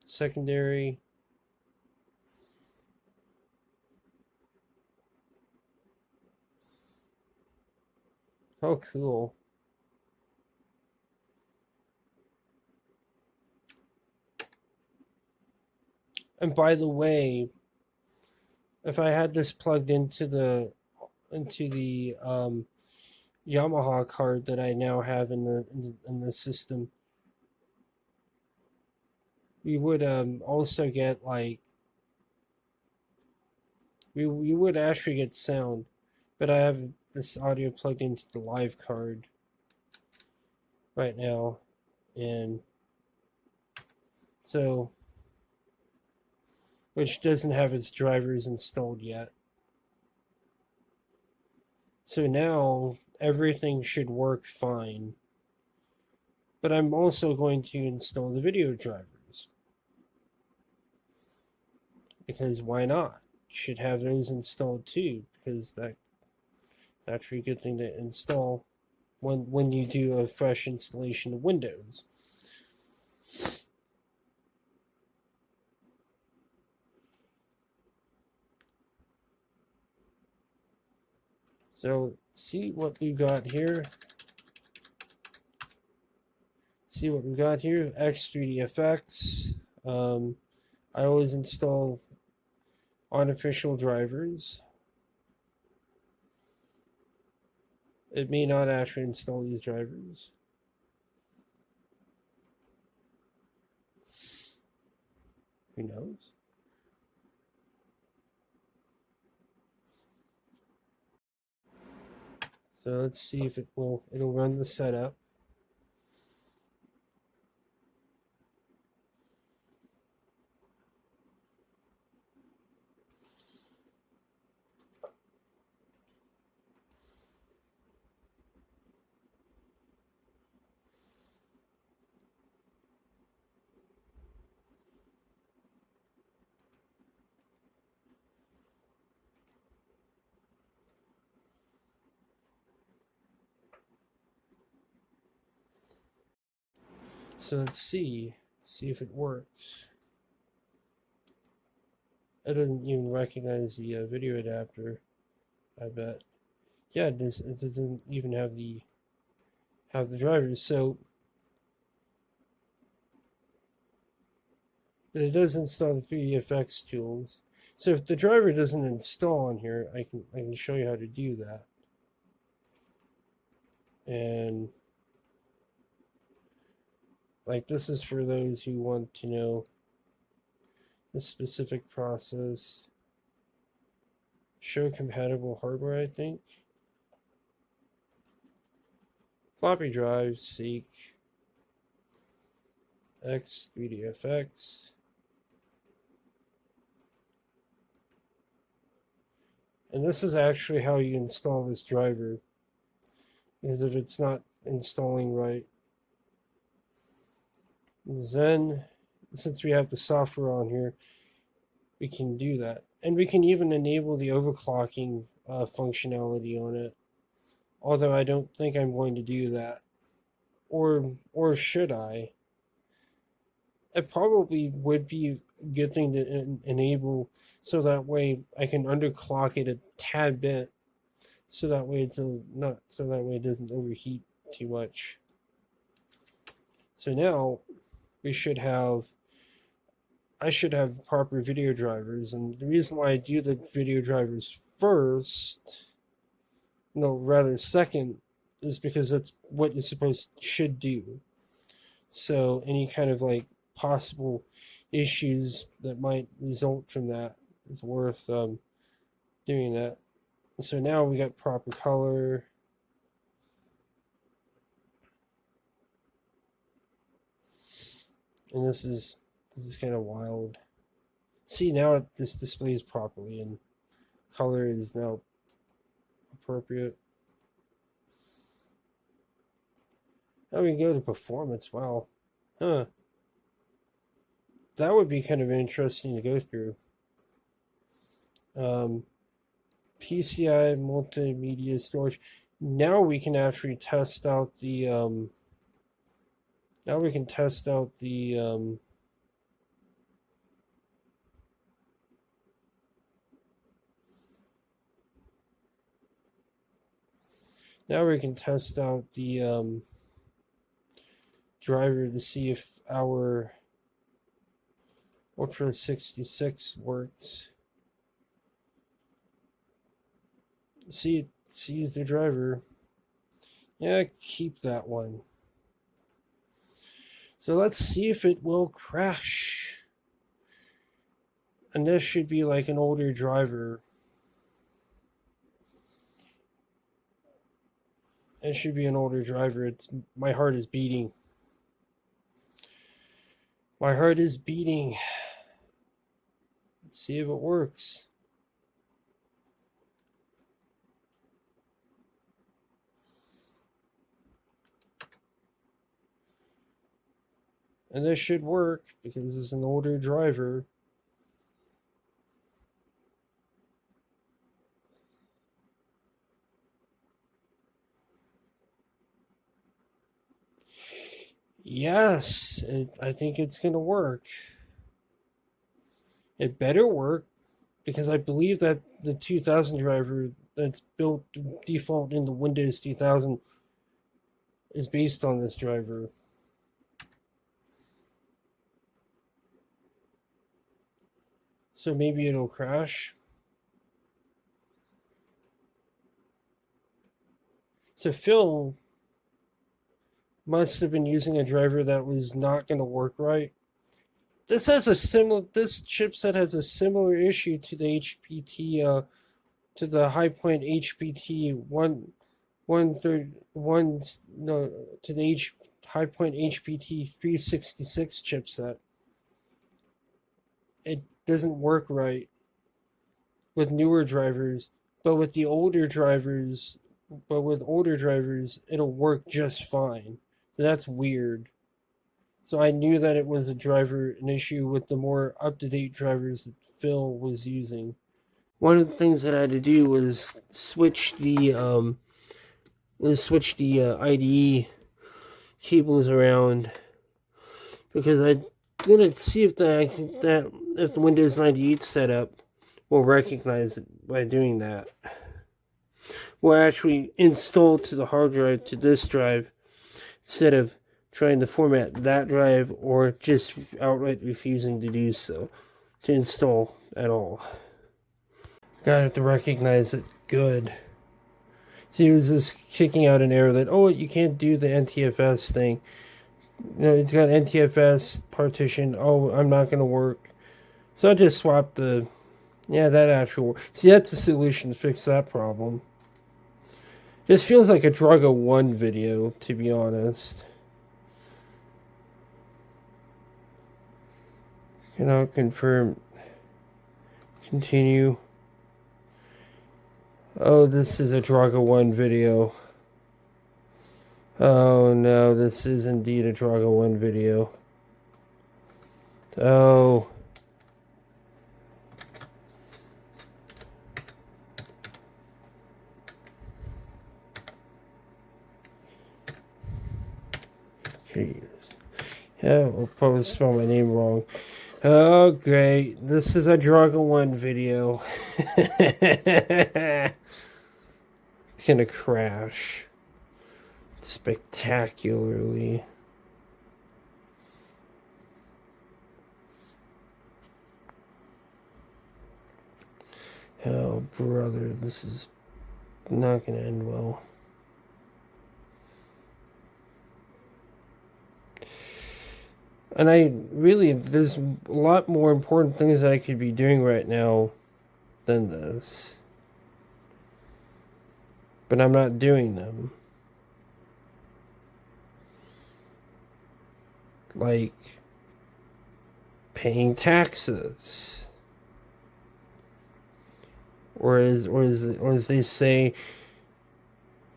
Secondary. Oh, cool. And by the way, if I had this plugged into the Yamaha card that I now have in the system, we would also get like we would actually get sound, but I have this audio plugged into the live card right now, and so, which doesn't have its drivers installed yet. So now everything should work fine. But I'm also going to install the video drivers, because why not? Should have those installed too, because that's actually a good thing to install when you do a fresh installation of Windows. So see what we've got here. X3DFX. I always install unofficial drivers. It may not actually install these drivers. Who knows? So let's see if it'll run the setup. So let's see if it works. It doesn't even recognize the video adapter, I bet. Yeah, it doesn't even have the drivers. So, but it does install the 3dfx tools. So if the driver doesn't install on here, I can show you how to do that. And like, this is for those who want to know the specific process. Show compatible hardware, I think. Floppy drive, seek, X, 3dfx. And this is actually how you install this driver, because if it's not installing right, then since we have the software on here, we can do that. And we can even enable the overclocking functionality on it. Although I don't think I'm going to do that. Or should I? It probably would be a good thing to enable, so that way I can underclock it a tad bit, so that way it doesn't overheat too much. So now I should have proper video drivers, and the reason why I do the video drivers second, is because that's what you should do. So any kind of like possible issues that might result from that is worth doing that. So now we got proper color. And this is kind of wild. See, now this displays properly and color is now appropriate. Now we go to performance. Wow. Huh. That would be kind of interesting to go through. PCI multimedia storage. Now we can actually test out the now we can test out the driver to see if our Ultra 66 works. See, it sees the driver. Yeah, keep that one. So let's see if it will crash. And this should be like an older driver. It should be an older driver. My heart is beating. My heart is beating. Let's see if it works. And this should work because this is an older driver. Yes, I think it's going to work. It better work, because I believe that the 2000 driver that's built default in the Windows 2000 is based on this driver. So maybe it'll crash. So Phil must have been using a driver that was not going to work right. This chipset has a similar issue to the HPT to the High Point HPT to the High Point HPT 366 chipset. It doesn't work right with newer drivers, but with older drivers, it'll work just fine. So that's weird. So I knew that it was an issue with the more up-to-date drivers that Phil was using. One of the things that I had to do was switch the IDE cables around because I'm gonna see if if the Windows 98 setup will recognize it by doing that. Will actually install to the hard drive to this drive instead of trying to format that drive or just outright refusing to do so to install at all. Gotta have to recognize it good. See, it was just kicking out an error that, oh, you can't do the NTFS thing. You know, it's got NTFS partition. Oh, I'm not going to work. So I just swapped the, yeah, that actual. See, that's a solution to fix that problem. This feels like a Drago 1 video, to be honest. Cannot confirm. Continue. Oh, this is a Drago 1 video. Oh no, this is indeed a Drago 1 video. Oh. Jeez. Yeah, we'll probably spell my name wrong. Oh, great. This is a Drago 1 video. It's gonna crash. Spectacularly. Oh, brother, this is not gonna end well. And there's a lot more important things that I could be doing right now than this. But I'm not doing them. Like paying taxes. Or as they say,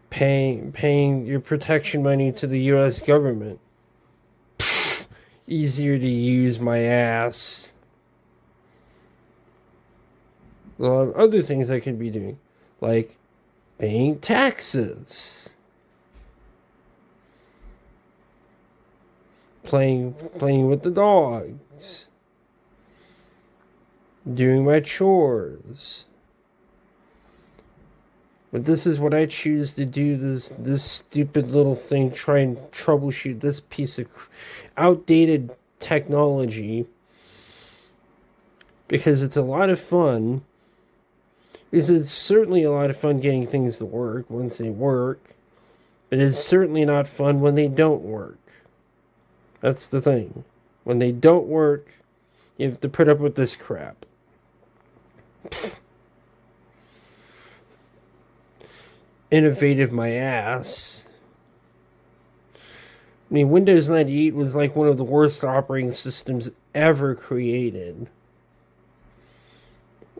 paying your protection money to the US government. Easier to use, my ass. A lot of other things I could be doing, like paying taxes, playing with the dogs, doing my chores. But this is what I choose to do, this stupid little thing, try and troubleshoot this piece of outdated technology. Because it's a lot of fun. Because it's certainly a lot of fun getting things to work once they work. But it's certainly not fun when they don't work. That's the thing. When they don't work, you have to put up with this crap. Innovative my ass. I mean, Windows 98 was like one of the worst operating systems ever created.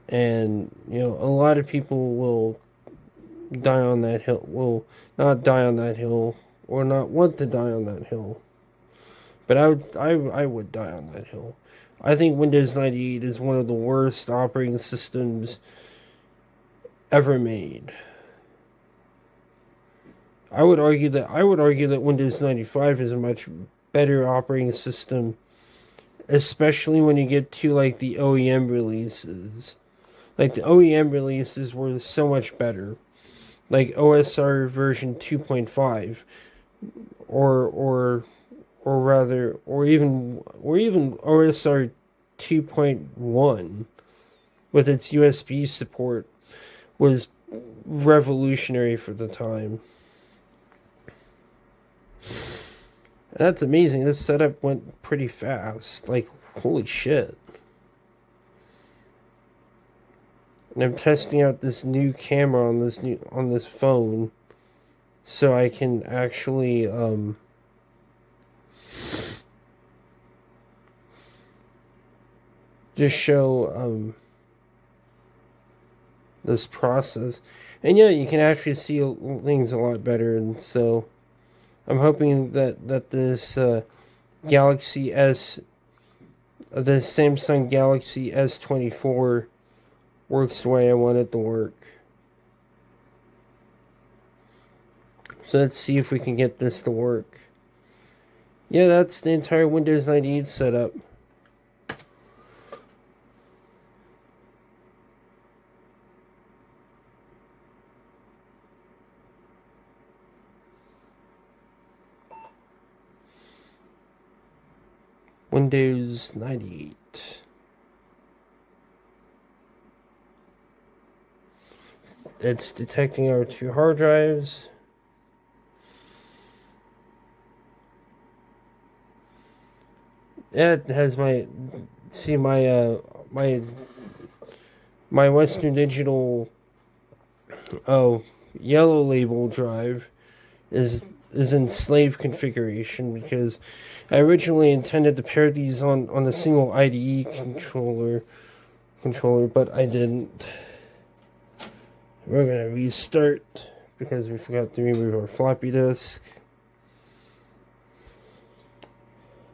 And, you know, a lot of people will die on that hill, will not die on that hill, or not want to die on that hill. But I would die on that hill. I think Windows 98 is one of the worst operating systems ever made. I would argue that Windows 95 is a much better operating system, especially when you get to like the OEM releases. Like the OEM releases were so much better. Like OSR version 2.5 or even OSR 2.1 with its USB support was revolutionary for the time. And that's amazing. This setup went pretty fast. Like, holy shit. And I'm testing out this new camera on this phone so I can actually just show this process. And yeah, you can actually see things a lot better, and so I'm hoping that this Galaxy S, the Samsung Galaxy S24 works the way I want it to work. So let's see if we can get this to work. Yeah, that's the entire Windows 98 setup. Windows 98. It's detecting our 2 hard drives. It has my my Western Digital yellow label drive is in slave configuration because I originally intended to pair these on a single IDE controller, but I didn't. We're gonna restart because we forgot to remove our floppy disk.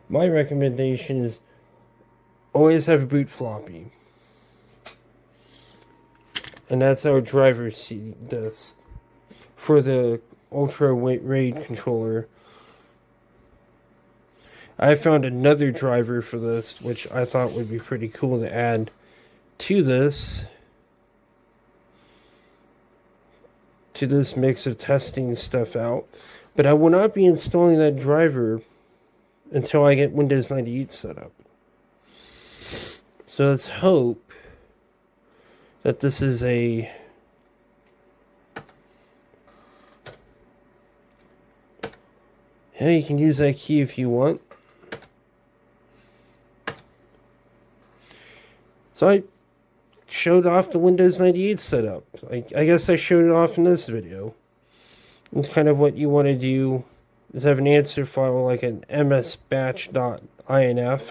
My recommendation is always have a boot floppy. And that's our driver CD disk for the ultra RAID controller. I found another driver for this, which I thought would be pretty cool to add to this mix of testing stuff out. But I will not be installing that driver until I get Windows 98 set up. So let's hope that this is a you can use that key if you want. So I showed off the Windows 98 setup. I guess I showed it off in this video. It's kind of what you want to do is have an answer file like an msbatch.inf,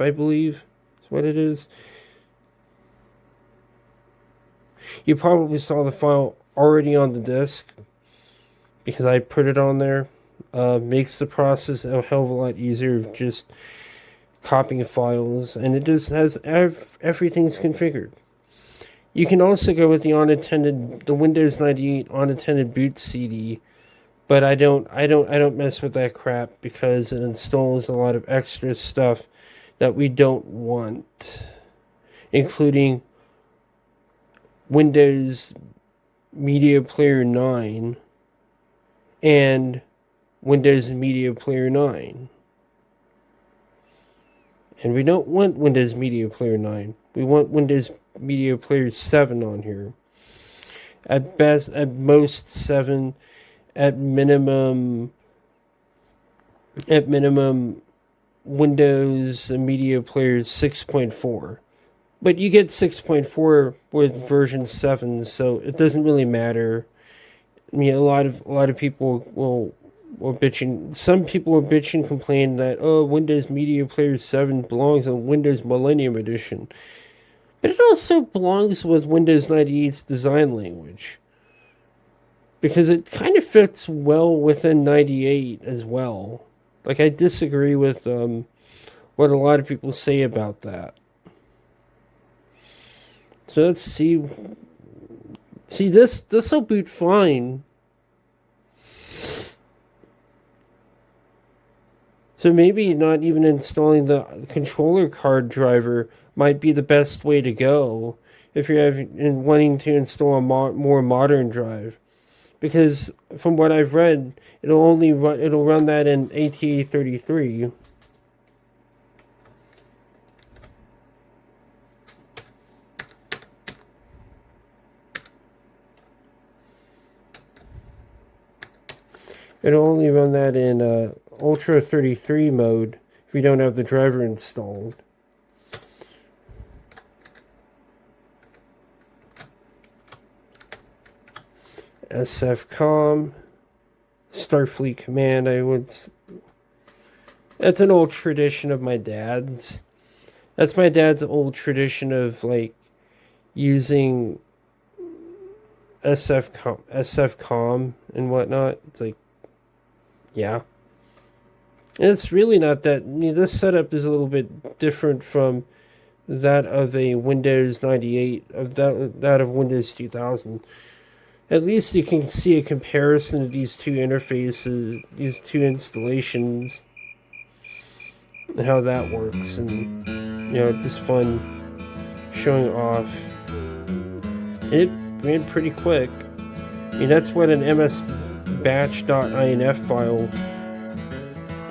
I believe is what it is. You probably saw the file already on the disk because I put it on there. Makes the process a hell of a lot easier of just copying files, and it just has everything's configured. You can also go with the Windows 98 unattended boot CD, but I don't mess with that crap because it installs a lot of extra stuff that we don't want, including Windows Media Player 9 and Windows Media Player 9. And we don't want Windows Media Player 9. We want Windows Media Player 7 on here. At best, at most 7. At minimum, Windows Media Player 6.4. But you get 6.4 with version 7, so it doesn't really matter. I mean, a lot of people were bitching. Some people were bitching, complain that Windows Media Player 7 belongs on Windows Millennium Edition, but it also belongs with Windows 98's design language because it kind of fits well within 98 as well. Like, I disagree with what a lot of people say about that. So let's see. See, this will boot fine. So maybe not even installing the controller card driver might be the best way to go if you're wanting to install a more modern drive. Because from what I've read, it'll run that in ATA33. It'll only run that in Ultra 33 mode if you don't have the driver installed. SFCOM, Starfleet Command, that's an old tradition of my dad's. That's my dad's old tradition of, like, using SFCOM and whatnot. It's like, yeah. And it's really not that. This setup is a little bit different from that of a Windows 98, of that of Windows 2000. At least you can see a comparison of these two interfaces, these two installations. and how that works, and just fun showing off. And it ran pretty quick. I mean, that's what an msbatch.inf file,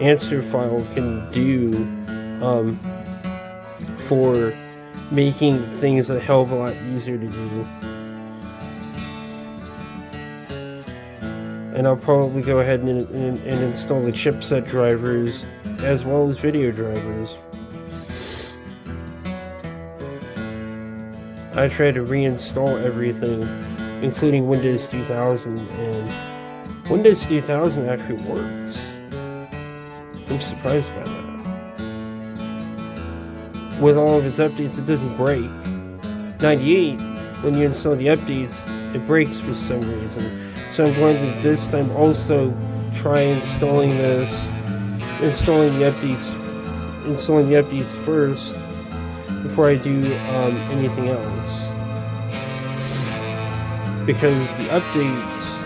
answer file, can do for making things a hell of a lot easier to do. And I'll probably go ahead and install the chipset drivers as well as video drivers. I tried to reinstall everything, including Windows 2000, and Windows 2000 actually works. I'm surprised by that. With all of its updates, it doesn't break. 98, when you install the updates, it breaks for some reason. So I'm going to this time also try installing the updates first before I do anything else, because the updates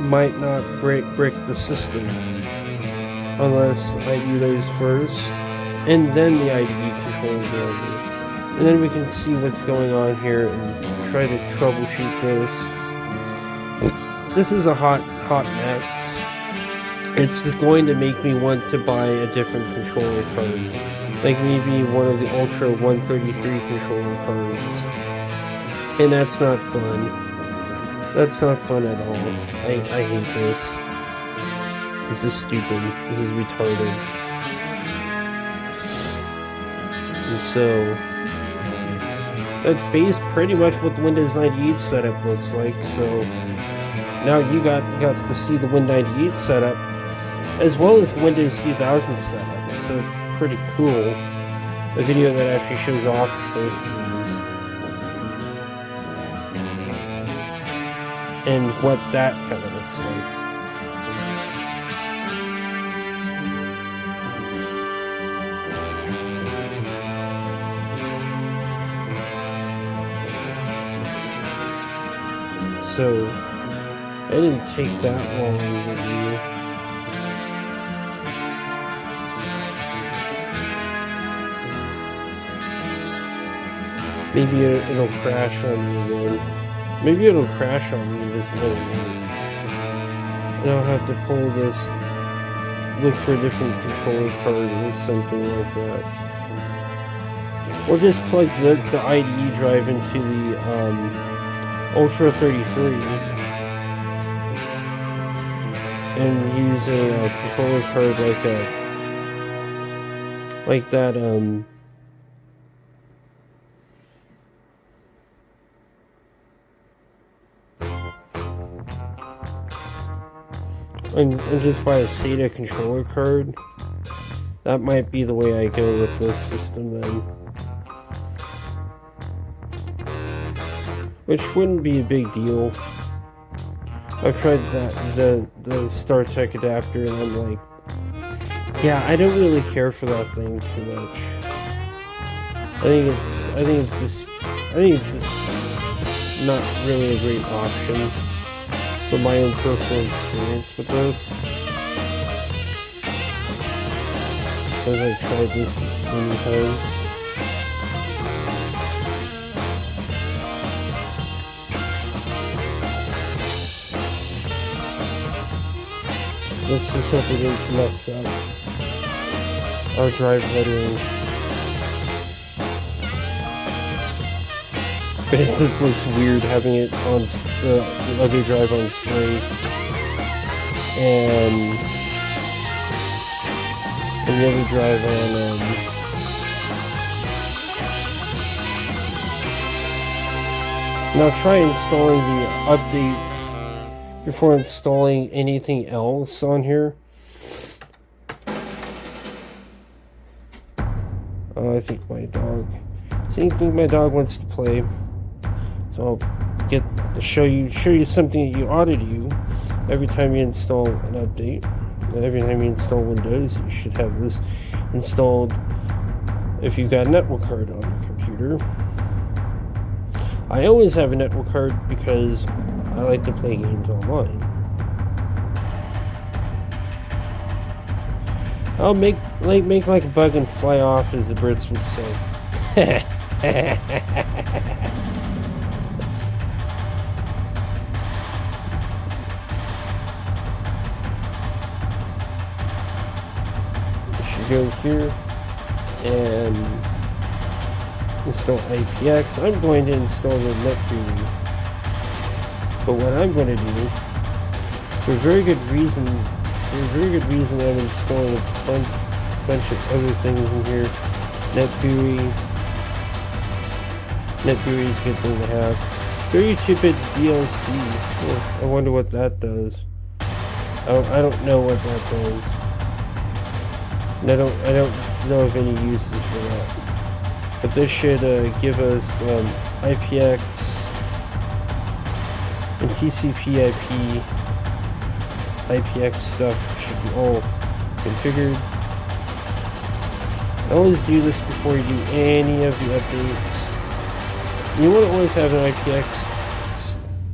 might not break the system unless I do those first, and then the IDE controller driver, and then we can see what's going on here and try to troubleshoot this. This is a hot mess. It's going to make me want to buy a different controller card, like maybe one of the Ultra 133 controller cards, and that's not fun. That's not fun at all. I hate this. This is stupid. This is retarded. And so that's pretty much what the Windows 98 setup looks like. So now you got to see the Windows 98 setup as well as the Windows 2000 setup. So it's pretty cool. A video that actually shows off both of these and what that kind of looks like. So it didn't take that long to do. Maybe it'll crash on me again. Maybe it'll crash on me in just a little bit. And I'll have to pull this, look for a different controller card or something like that. Or just plug the IDE drive into the Ultra 33 and use a controller card like that and just buy a SATA controller card. That might be the way I go with this system then. Which wouldn't be a big deal. I've tried the StarTech adapter and I'm like, yeah, I don't really care for that thing too much. I think it's just not really a great option for my own personal experience with this. Because I've tried this many times. Let's just hope we didn't mess up our drive lettering. But it just looks weird having it on the other drive on slate and the other drive on now try installing the updates before installing anything else on here. Oh, I think my dog. Same thing, my dog wants to play. So I'll get to show you something that you ought to do every time you install an update. Every time you install Windows, you should have this installed if you've got a network card on your computer. I always have a network card because I like to play games online. I'll make like a bug and fly off, as the Brits would say. I should go here and install IPX. I'm going to install the NetBeauty. But what I'm going to do, for a very good reason, I'm installing a bunch of other things in here. NetBeauty is a good thing to have. 32-bit DLC. Oh, I wonder what that does. I don't know what that does. And I don't know of any uses for that. But this should give us IPX and TCP/IP. IPX stuff should be all configured. Always do this before you do any of the updates. You want to always have an IPX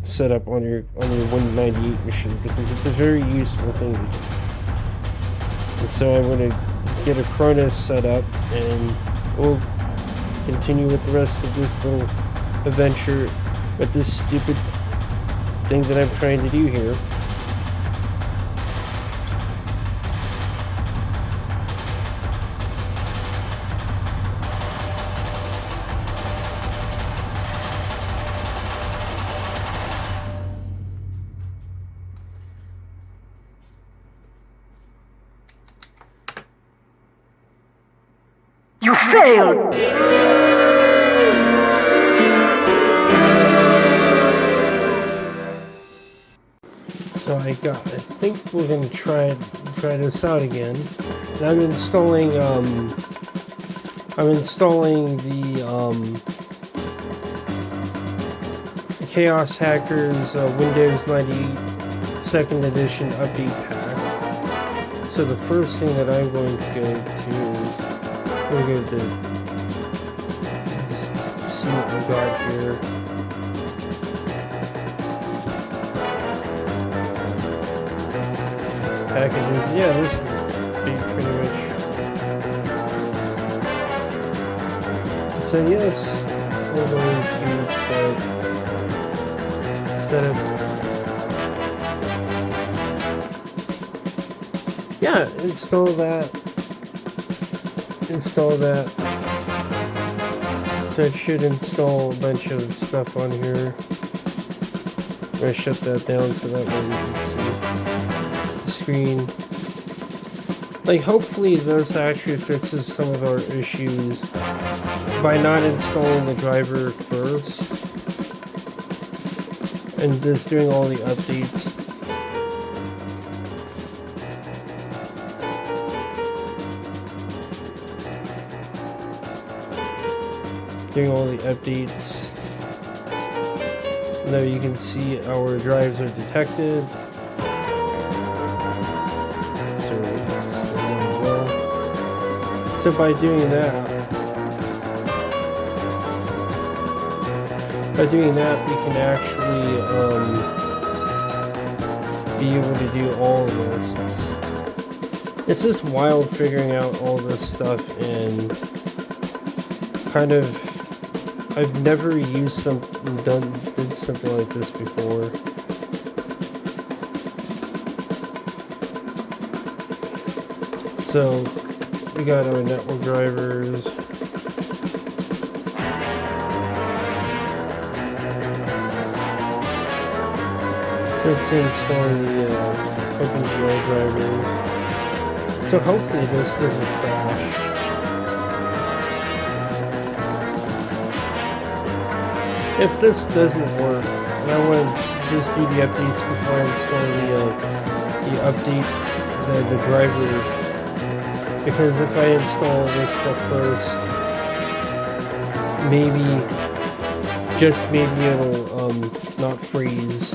set up on your 198 machine, because it's a very useful thing to do. And so I'm going to get a Cronus set up, and we'll continue with the rest of this little adventure with this stupid thing that I'm trying to do here. You failed! So I think we're gonna try this out again. And I'm installing the Chaos Hackers Windows 98 2nd edition update pack. So the first thing that I'm going to go to is I'm going to just see what we got here. Packages, yeah, this is big pretty much. So yes, we're going to set up. Yeah, install that. So it should install a bunch of stuff on here. I'm going to shut that down so that way we can see the screen. Like, hopefully this actually fixes some of our issues by not installing the driver first and just doing all the updates. Doing all the updates. Now you can see our drives are detected. So by doing that, we can actually be able to do all lists. It's just wild figuring out all this stuff, and kind of, I've never used did something like this before. So we got our network drivers. So it's installing the OpenGL drivers. So hopefully this doesn't crash. If this doesn't work, and I want to just do the updates before I install the driver, because if I install this stuff first, maybe it'll not freeze.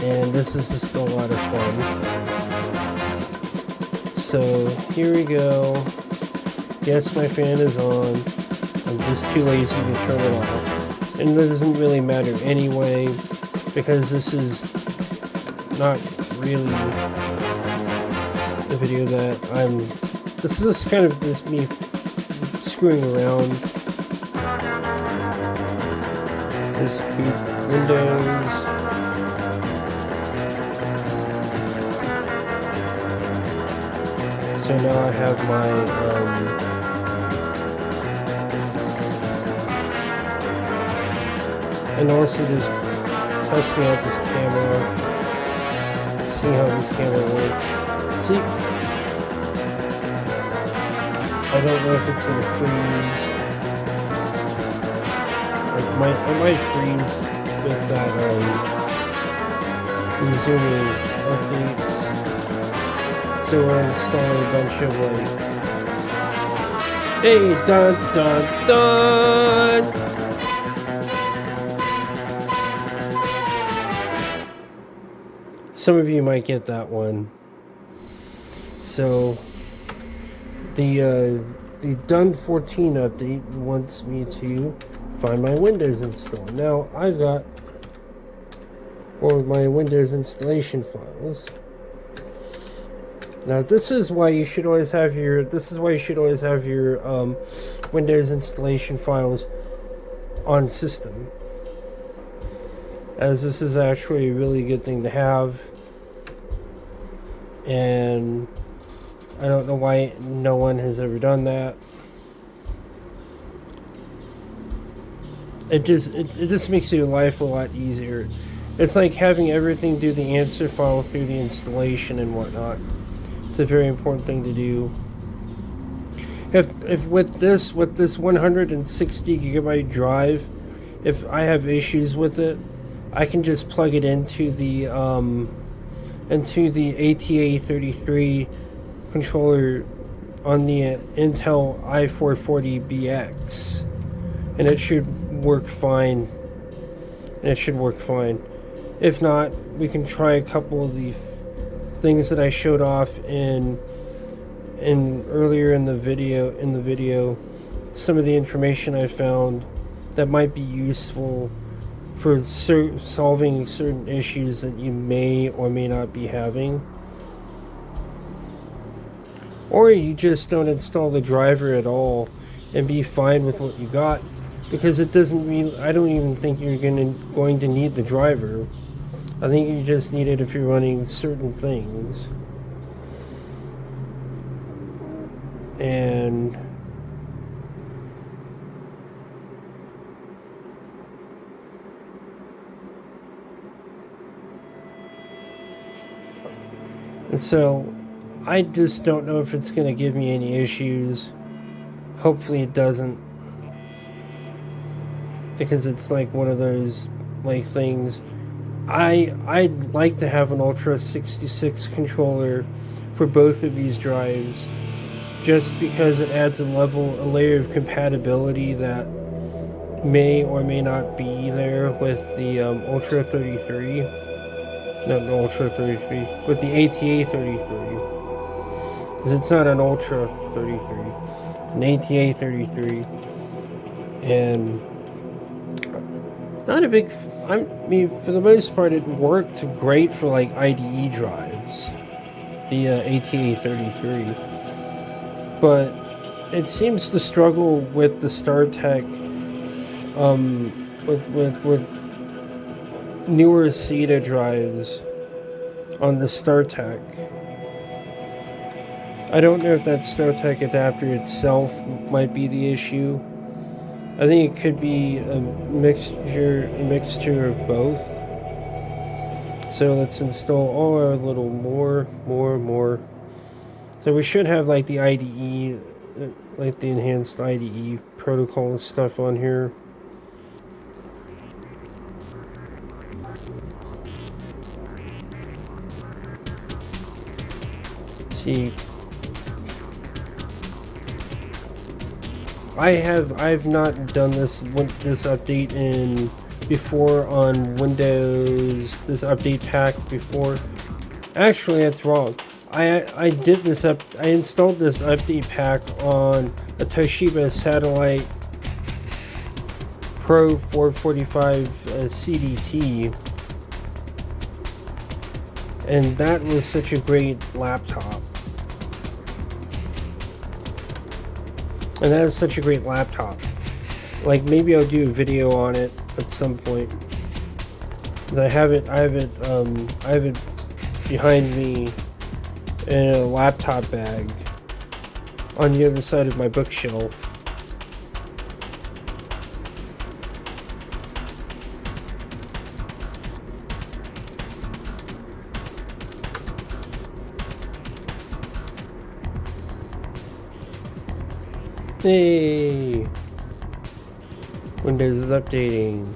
And this is just a lot of fun. So here we go. Yes, my fan is on. I'm just too lazy to turn it off. And it doesn't really matter anyway, because this is not really the video that this is kind of just me screwing around. This boot Windows. So now I have my and also just testing out this camera, seeing how this camera works. See, I don't know if it's gonna freeze. It might freeze with that resuming updates. So we're installing a bunch of like, hey, dun dun dun. Some of you might get that one. So the Dun 14 update wants me to find my Windows install. Now I've got my Windows installation files. Now this is why you should always have your Windows installation files on system, as this is actually a really good thing to have. And I don't know why no one has ever done that. It just makes your life a lot easier. It's like having everything do the answer file through the installation and whatnot. It's a very important thing to do. If with this 160 gigabyte drive, if I have issues with it, I can just plug it into the ATA33 controller on the Intel i440BX, and it should work fine. If not, we can try a couple of the things that I showed off in earlier in the video. Some of the information I found that might be useful for solving certain issues that you may or may not be having. Or you just don't install the driver at all and be fine with what you got, because it doesn't mean, I don't even think you're going to need the driver. I think you just need it if you're running certain things. And so I just don't know if it's going to give me any issues. Hopefully it doesn't, because it's like one of those like things. I'd like to have an Ultra 66 controller for both of these drives, just because it adds a layer of compatibility that may or may not be there with the Ultra 33. Not the Ultra 33, but the ATA 33. Because it's not an Ultra 33, it's an ATA 33. And not a big, I mean, for the most part, it worked great for like IDE drives, the ATA 33. But it seems to struggle with the StarTech, with newer SATA drives on the StarTech. I don't know if that StarTech adapter itself might be the issue. I think it could be a mixture of both. So let's install all our little more. So we should have like the IDE, like the enhanced IDE protocol stuff on here. See, I've not done this update before on Windows, this update pack before. Actually, that's wrong. I did this I installed this update pack on a Toshiba Satellite Pro 445 CDT, and that was such a great laptop. And that is such a great laptop. Like, maybe I'll do a video on it at some point. I have it behind me in a laptop bag on the other side of my bookshelf. Hey! Windows is updating.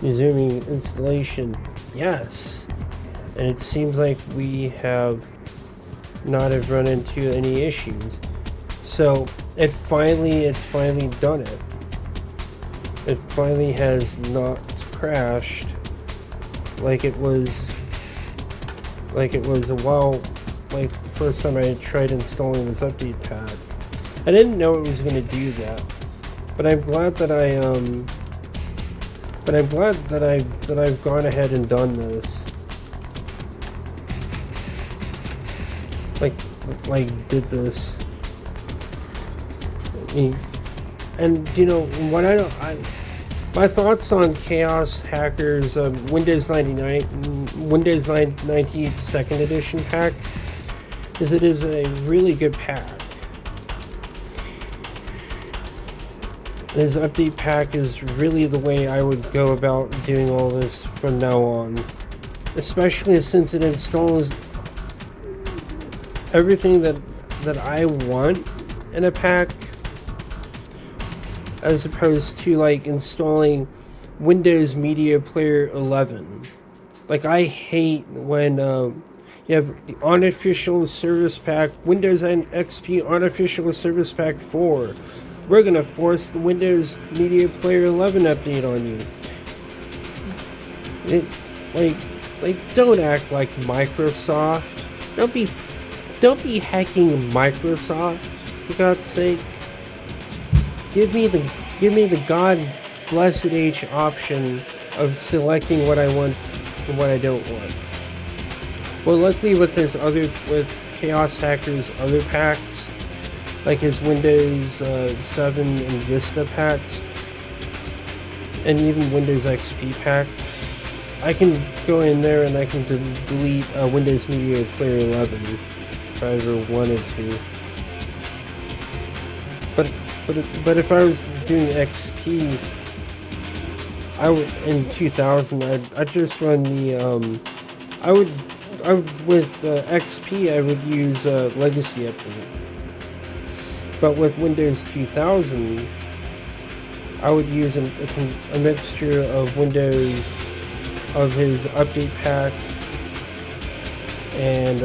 Resuming installation. Yes! And it seems like we have not have run into any issues. So it's finally done it. It finally has not crashed like it was a while, like the first time I tried installing this update pack. I didn't know it was going to do that, but I'm glad that I've gone ahead and done this. Like did this. And you know what, my thoughts on Chaos Hackers Windows 98 second edition pack is it is a really good pack. This update pack is really the way I would go about doing all this from now on, especially since it installs everything that I want in a pack, as opposed to like installing Windows Media Player 11. Like, I hate when you have the unofficial service pack, Windows XP unofficial service pack 4. We're gonna force the Windows Media Player 11 update on you. Don't act like Microsoft. Don't be hacking Microsoft, for God's sake. Give me the God blessed H option of selecting what I want and what I don't want. Well, luckily with Chaos Hacker's other packs, like his Windows 7 and Vista packs, and even Windows XP pack, I can go in there and I can delete Windows Media Player 11 if I ever wanted to. But if I was doing XP, I would in 2000. I'd just run the with XP I would use Legacy update. But with Windows 2000, I would use a mixture of Windows, of his update pack, and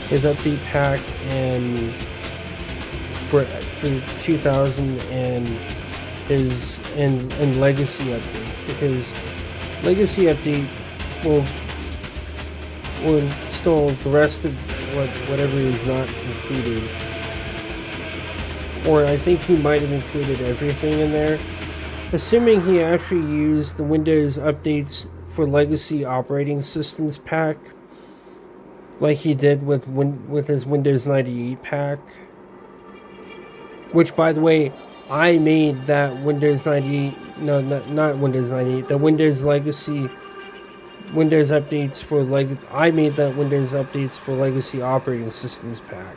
his update pack, and for 2000 and his and Legacy update, because Legacy update will install the rest of whatever is not included. Or I think he might have included everything in there. Assuming he actually used the Windows updates for Legacy operating systems pack, like he did with his Windows 98 pack. Which, by the way, I made that Windows 98, no, not Windows 98, the Windows Legacy Windows updates for I made that Windows updates for Legacy operating systems pack,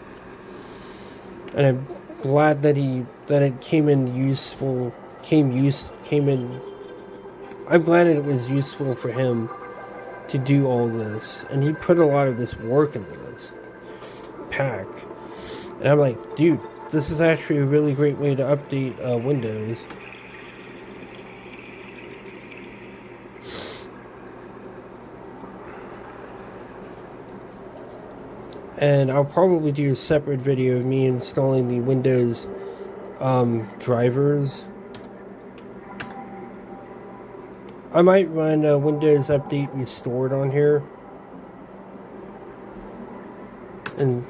and I'm glad that it came in useful. I'm glad it was useful for him to do all this, and he put a lot of this work into this pack. And I'm like, dude, this is actually a really great way to update Windows. And I'll probably do a separate video of me installing the Windows drivers. I might run a Windows Update Restored on here. And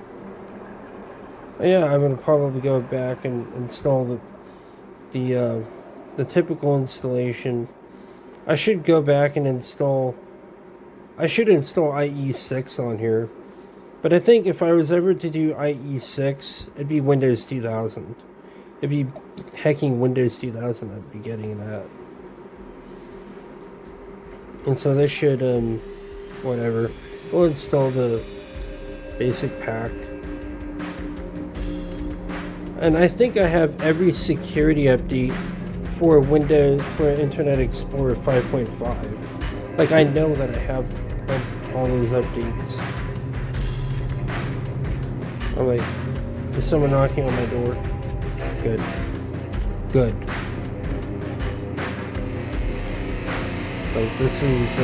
yeah, I'm going to probably go back and install the typical installation. I should go back and install... I should install IE 6 on here. But I think if I was ever to do IE 6, it'd be Windows 2000. It'd be hacking Windows 2000. I'd be getting that. And so this should, whatever. We'll install the basic pack. And I think I have every security update for Windows, for Internet Explorer 5.5. Like, I know that I have all those updates. Oh wait, is someone knocking on my door? Good. Good. Like, this is,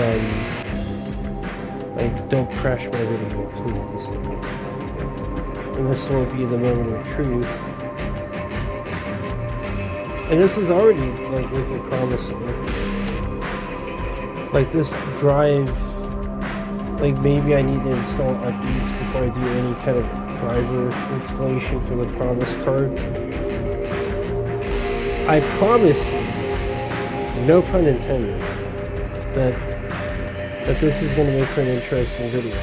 like, don't crash my video, please. And this will be the moment of truth. And this is already, like, looking promising. Like, this drive, like, maybe I need to install updates before I do any kind of driver installation for the promise card. I promise you, no pun intended, that this is going to make for an interesting video.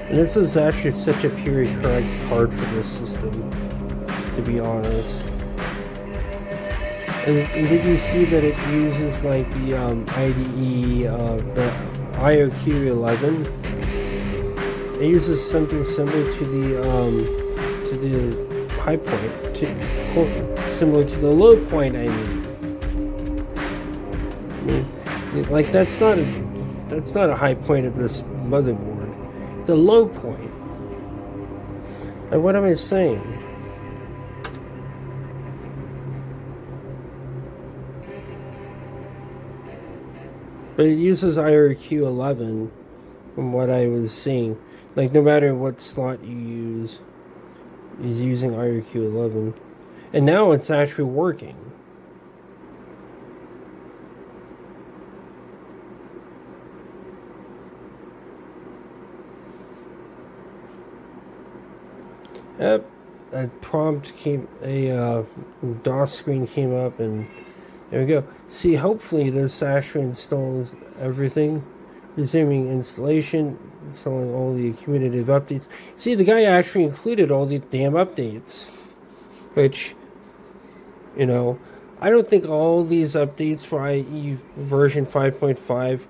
And this is actually such a period correct card for this system, to be honest. And did you see that it uses like the IDE, the IOQ11? It uses something similar to the high point, similar to the low point. I mean, like that's not a high point of this motherboard. It's a low point. And what am I saying? But it uses IRQ11 from what I was seeing. Like, no matter what slot you use, is using IRQ11. And now it's actually working. Yep, a prompt came, a DOS screen came up, and there we go. See, hopefully this actually installs everything. Resuming installation, installing all the cumulative updates. See, the guy actually included all the damn updates. Which, you know, I don't think all these updates for IE version 5.5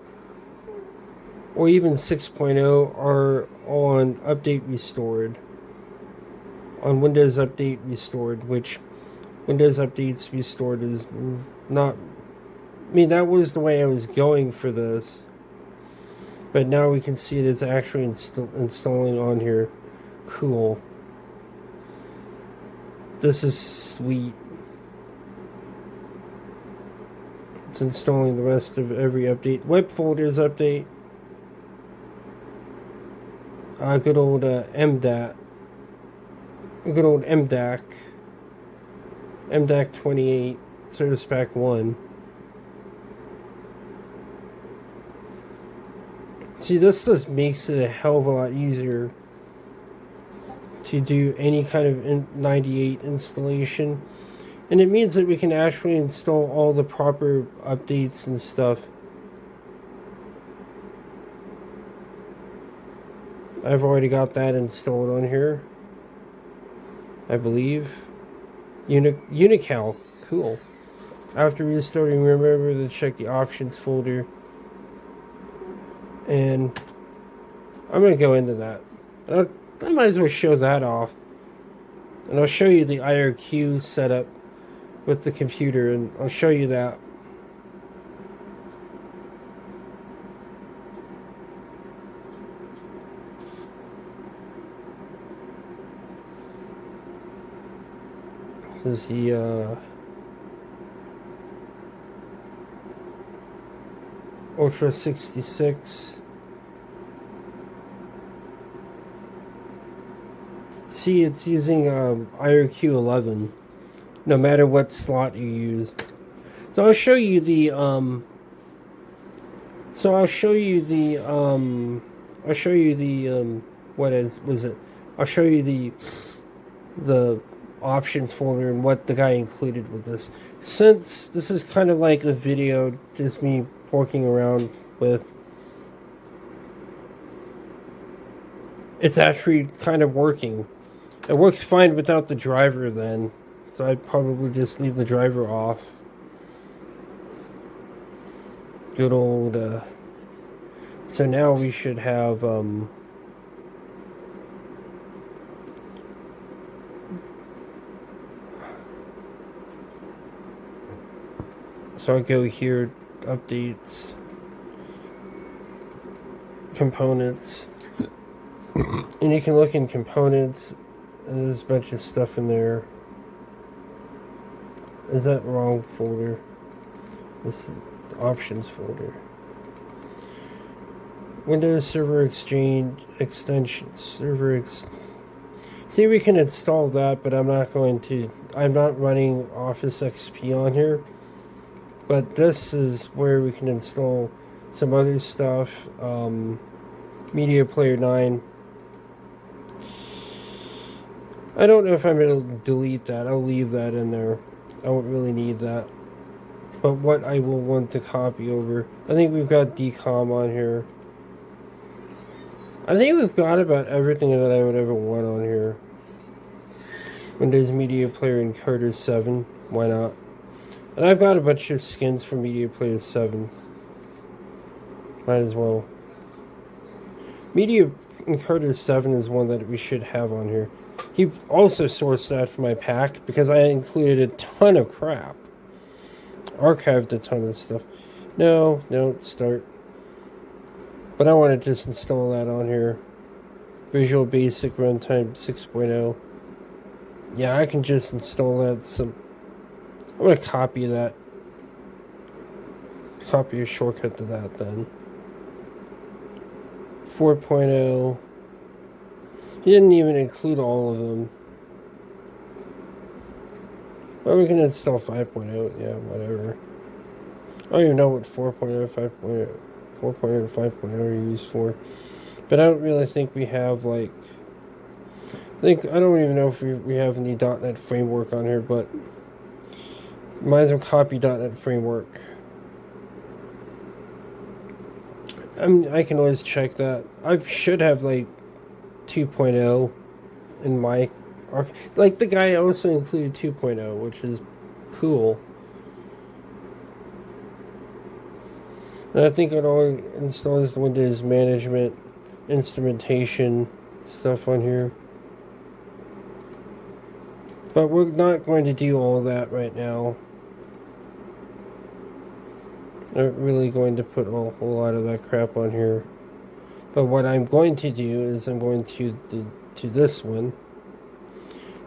or even 6.0 are on Update Restored. On Windows Update Restored, which Windows Updates Restored is not... I mean, that was the way I was going for this. But now we can see it's actually installing on here. Cool. This is sweet. It's installing the rest of every update. Web folders update. Good old MDAT. Good old MDAC. MDAC 28. Service Pack 1. See, this just makes it a hell of a lot easier to do any kind of 98 installation. And it means that we can actually install all the proper updates and stuff. I've already got that installed on here, I believe. Unical, cool. After restarting, remember to check the options folder. And I'm going to go into that. I might as well show that off. And I'll show you the IRQ setup with the computer, and I'll show you that. This is the Ultra 66. See, it's using IRQ11, no matter what slot you use. So I'll show you the what was it? I'll show you the options folder and what the guy included with this. Since this is kind of like a video, just me forking around with, it's actually kind of working. It works fine without the driver then, so I'd probably just leave the driver off. Good old, so now we should have, so I go here, updates, components, and you can look in components, and there's a bunch of stuff in there. Is that wrong folder? This is the options folder. Windows Server Exchange extensions. See, we can install that, but I'm not running Office XP on here. But this is where we can install some other stuff. Media Player 9. I don't know if I'm going to delete that. I'll leave that in there. I won't really need that. But what I will want to copy over, I think we've got DCOM on here. I think we've got about everything that I would ever want on here. Windows Media Player Encoder 7. Why not? And I've got a bunch of skins for Media Player 7. Might as well. Media Encoder 7 is one that we should have on here. He also sourced that for my pack because I included a ton of crap. Archived a ton of stuff. No, start. But I want to just install that on here. Visual Basic Runtime 6.0. Yeah, I can just install that. I'm going to copy that. Copy a shortcut to that then. 4.0. He didn't even include all of them. But we can install 5.0. Yeah, whatever. I don't even know what 4.0, 5.0, 4.0 to 5.0 are used for. But I don't really think we have, like... I don't even know if we have any .NET framework on here, but... Might as well copy .NET framework. I can always check that. I should have, like, 2.0 in my... Like, the guy also included 2.0, which is cool. And I think it all installs the Windows management, instrumentation, stuff on here. But we're not going to do all that right now. I'm not really going to put a whole lot of that crap on here. But what I'm going to do is I'm going to this one.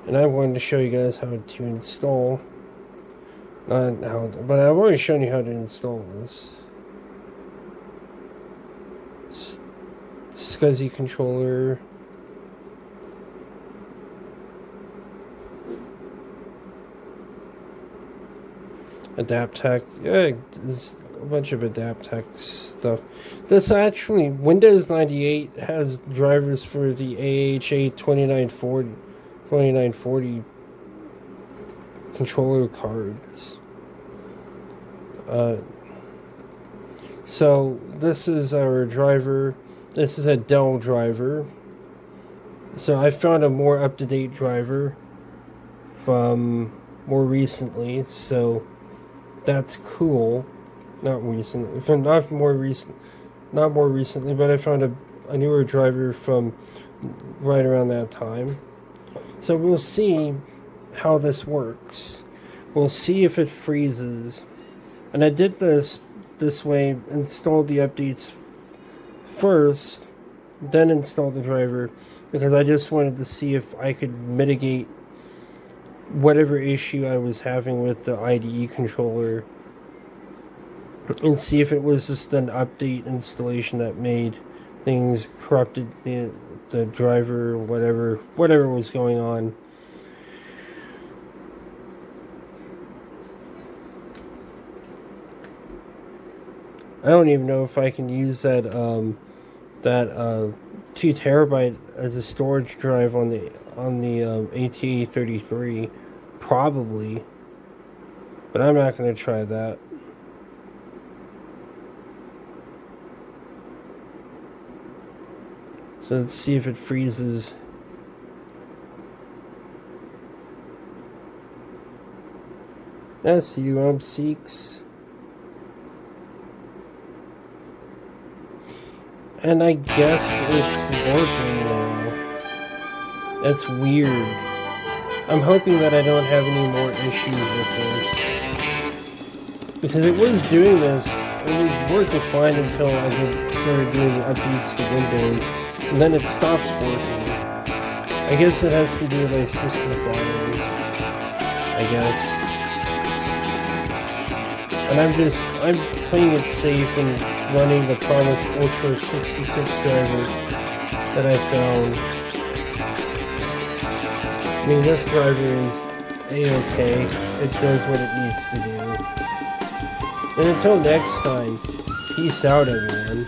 And I'm going to show you guys how to install. Not how, but I've already shown you how to install this. SCSI controller. AdaptTech. Yeah, there's a bunch of AdaptTech stuff. This actually, Windows 98 has drivers for the AHA 2940 controller cards. So this is our driver. This is a Dell driver. So I found a more up-to-date driver from more recently. So that's cool. Not recently. Not more recently, but I found a newer driver from right around that time. So we'll see how this works. We'll see if it freezes. And I did this way, installed the updates first, then installed the driver, because I just wanted to see if I could mitigate whatever issue I was having with the IDE controller, and see if it was just an update installation that made things corrupted the driver, whatever was going on. I don't even know if I can use that 2 terabyte as a storage drive on the on the ATA33, probably, but I'm not going to try that. So let's see if it freezes. That's CD-ROM-seeks. And I guess it's working now. That's weird. I'm hoping that I don't have any more issues with this. Because it was doing this, it was working fine until I started doing the updates to Windows. And then it stopped working. I guess it has to do with my system files. I guess. And I'm playing it safe and running the promised Ultra 66 driver that I found. I mean, this driver is A-okay. It does what it needs to do. And until next time, peace out, everyone.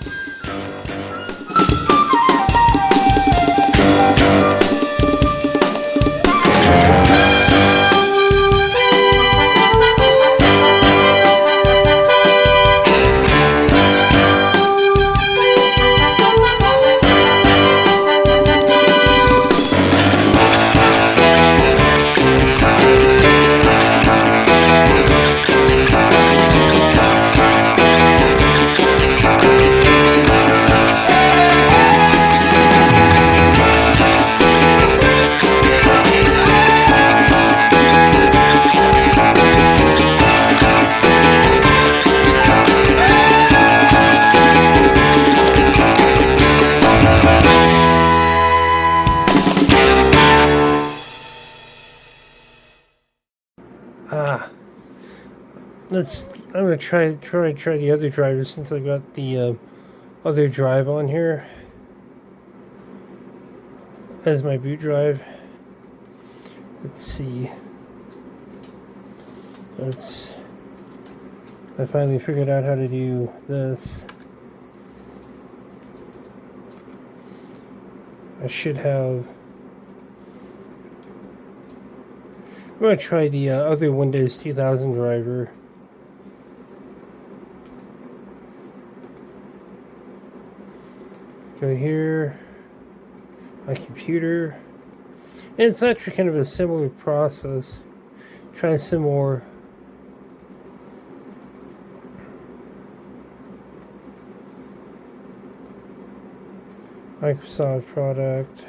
I'm gonna try the other driver since I got the other drive on here as my boot drive. Let's see. I finally figured out how to do this. I should have. I'm gonna try the other Windows 2000 driver. Go here, my computer, and it's actually kind of a similar process. Try some more. Microsoft product.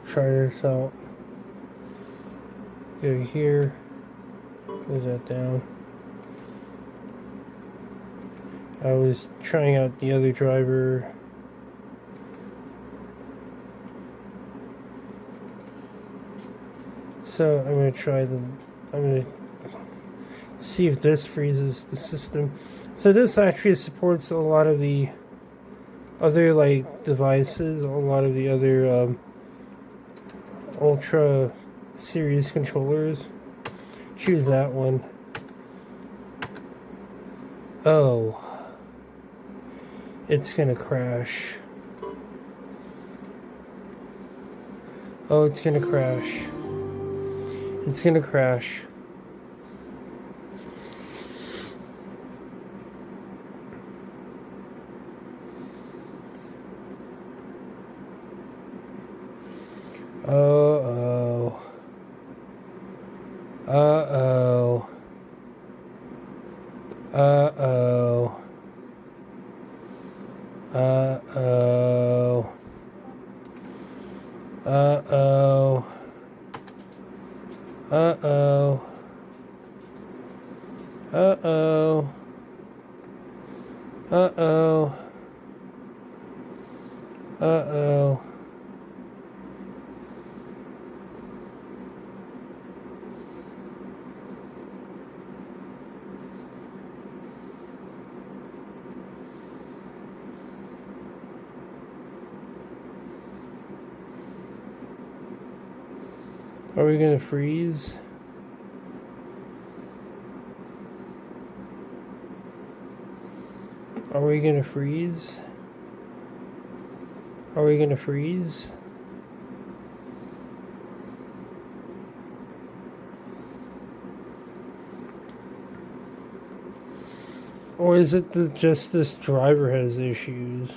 Try this out. Go here. Close that down. I was trying out the other driver. So I'm gonna see if this freezes the system. So this actually supports a lot of the other like devices, a lot of the other Ultra series controllers. Choose that one. Oh, it's gonna crash. Oh, it's gonna crash. It's gonna crash. Uh-oh. Uh-oh. Uh-oh. Uh-oh. Uh-oh. Uh-oh. Uh-oh. Uh-oh. Uh-oh. Are we gonna freeze? Are we gonna freeze? Are we gonna freeze? Or is it that just this driver has issues?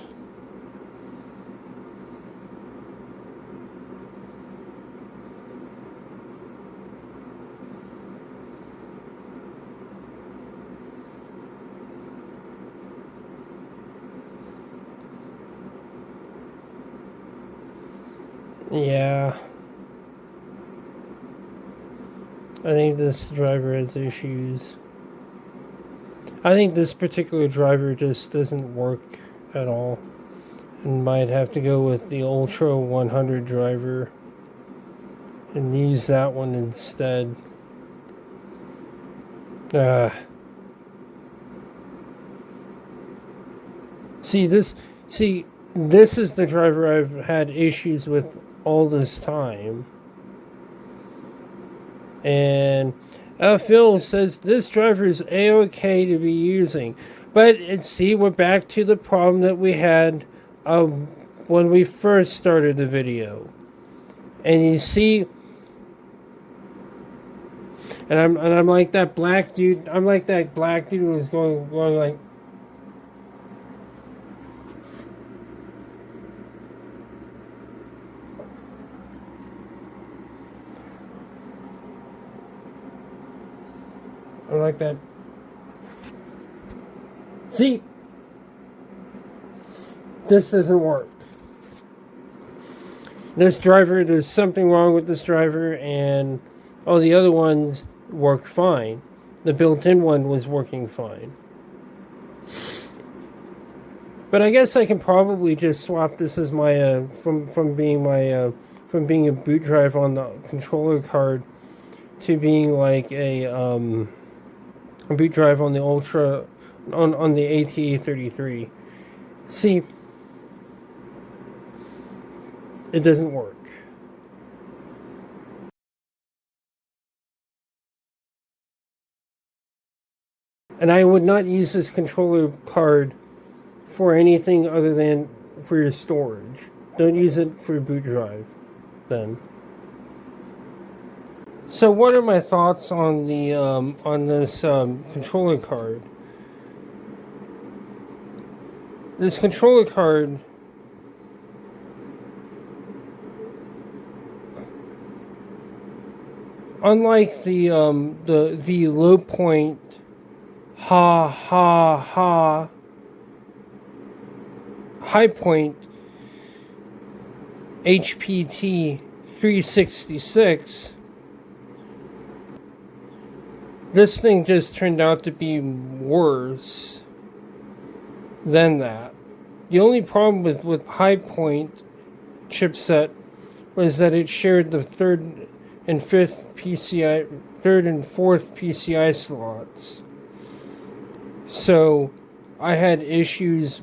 Yeah. I think this driver has issues. I think this particular driver just doesn't work at all. And might have to go with the Ultra 100 driver and use that one instead. See, this is the driver I've had issues with all this time. And Phil says this driver is A-okay to be using. But see, we're back to the problem that we had when we first started the video. And you see, and I'm like that black dude. I'm like that black dude who was going like. I'm like that. See, this doesn't work. This driver, there's something wrong with this driver, and all the other ones work fine. The built-in one was working fine. But I guess I can probably just swap this as my from being a boot drive on the controller card to being like a boot drive on the Ultra on the ATA33. See, it doesn't work. And I would not use this controller card for anything other than for your storage. Don't use it for your boot drive then. So what are my thoughts on the on this controller card? This controller card, unlike the low point high point HPT 366, this thing just turned out to be worse than that. The only problem with high point chipset was that it shared the third and fourth PCI slots. So I had issues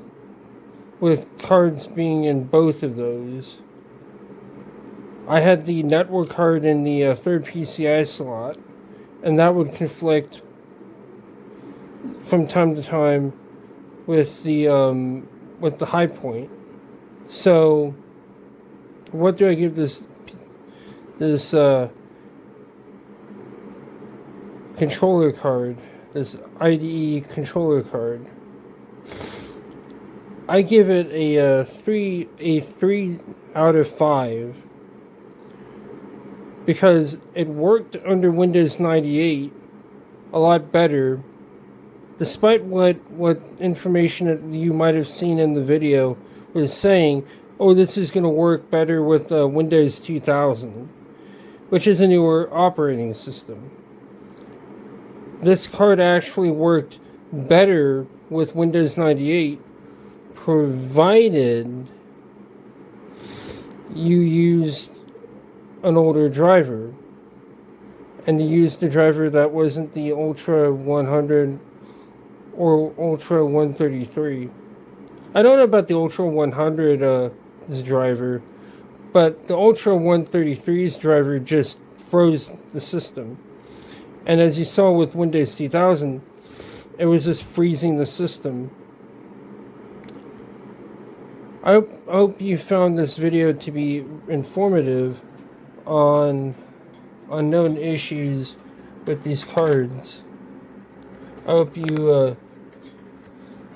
with cards being in both of those. I had the network card in the third PCI slot, and that would conflict from time to time with the high point. So what do I give this controller card, this IDE controller card? I give it a 3 out of 5 because it worked under Windows 98 a lot better, despite what information that you might have seen in the video was saying. Oh, this is going to work better with Windows 2000, which is a newer operating system. This card actually worked better with Windows 98, provided you used an older driver, and you used a driver that wasn't the Ultra 100 or Ultra 133. I don't know about the Ultra 100's driver, but the Ultra 133's driver just froze the system. And as you saw with Windows 2000, it was just freezing the system. I hope you found this video to be informative on unknown issues with these cards. I hope you,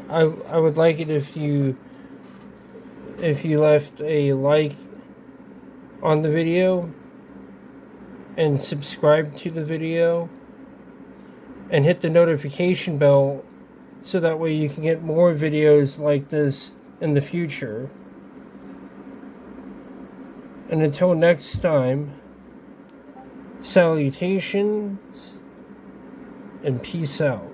I would like it if you left a like on the video and subscribe to the video and hit the notification bell so that way you can get more videos like this in the future. And until next time, salutations and peace out.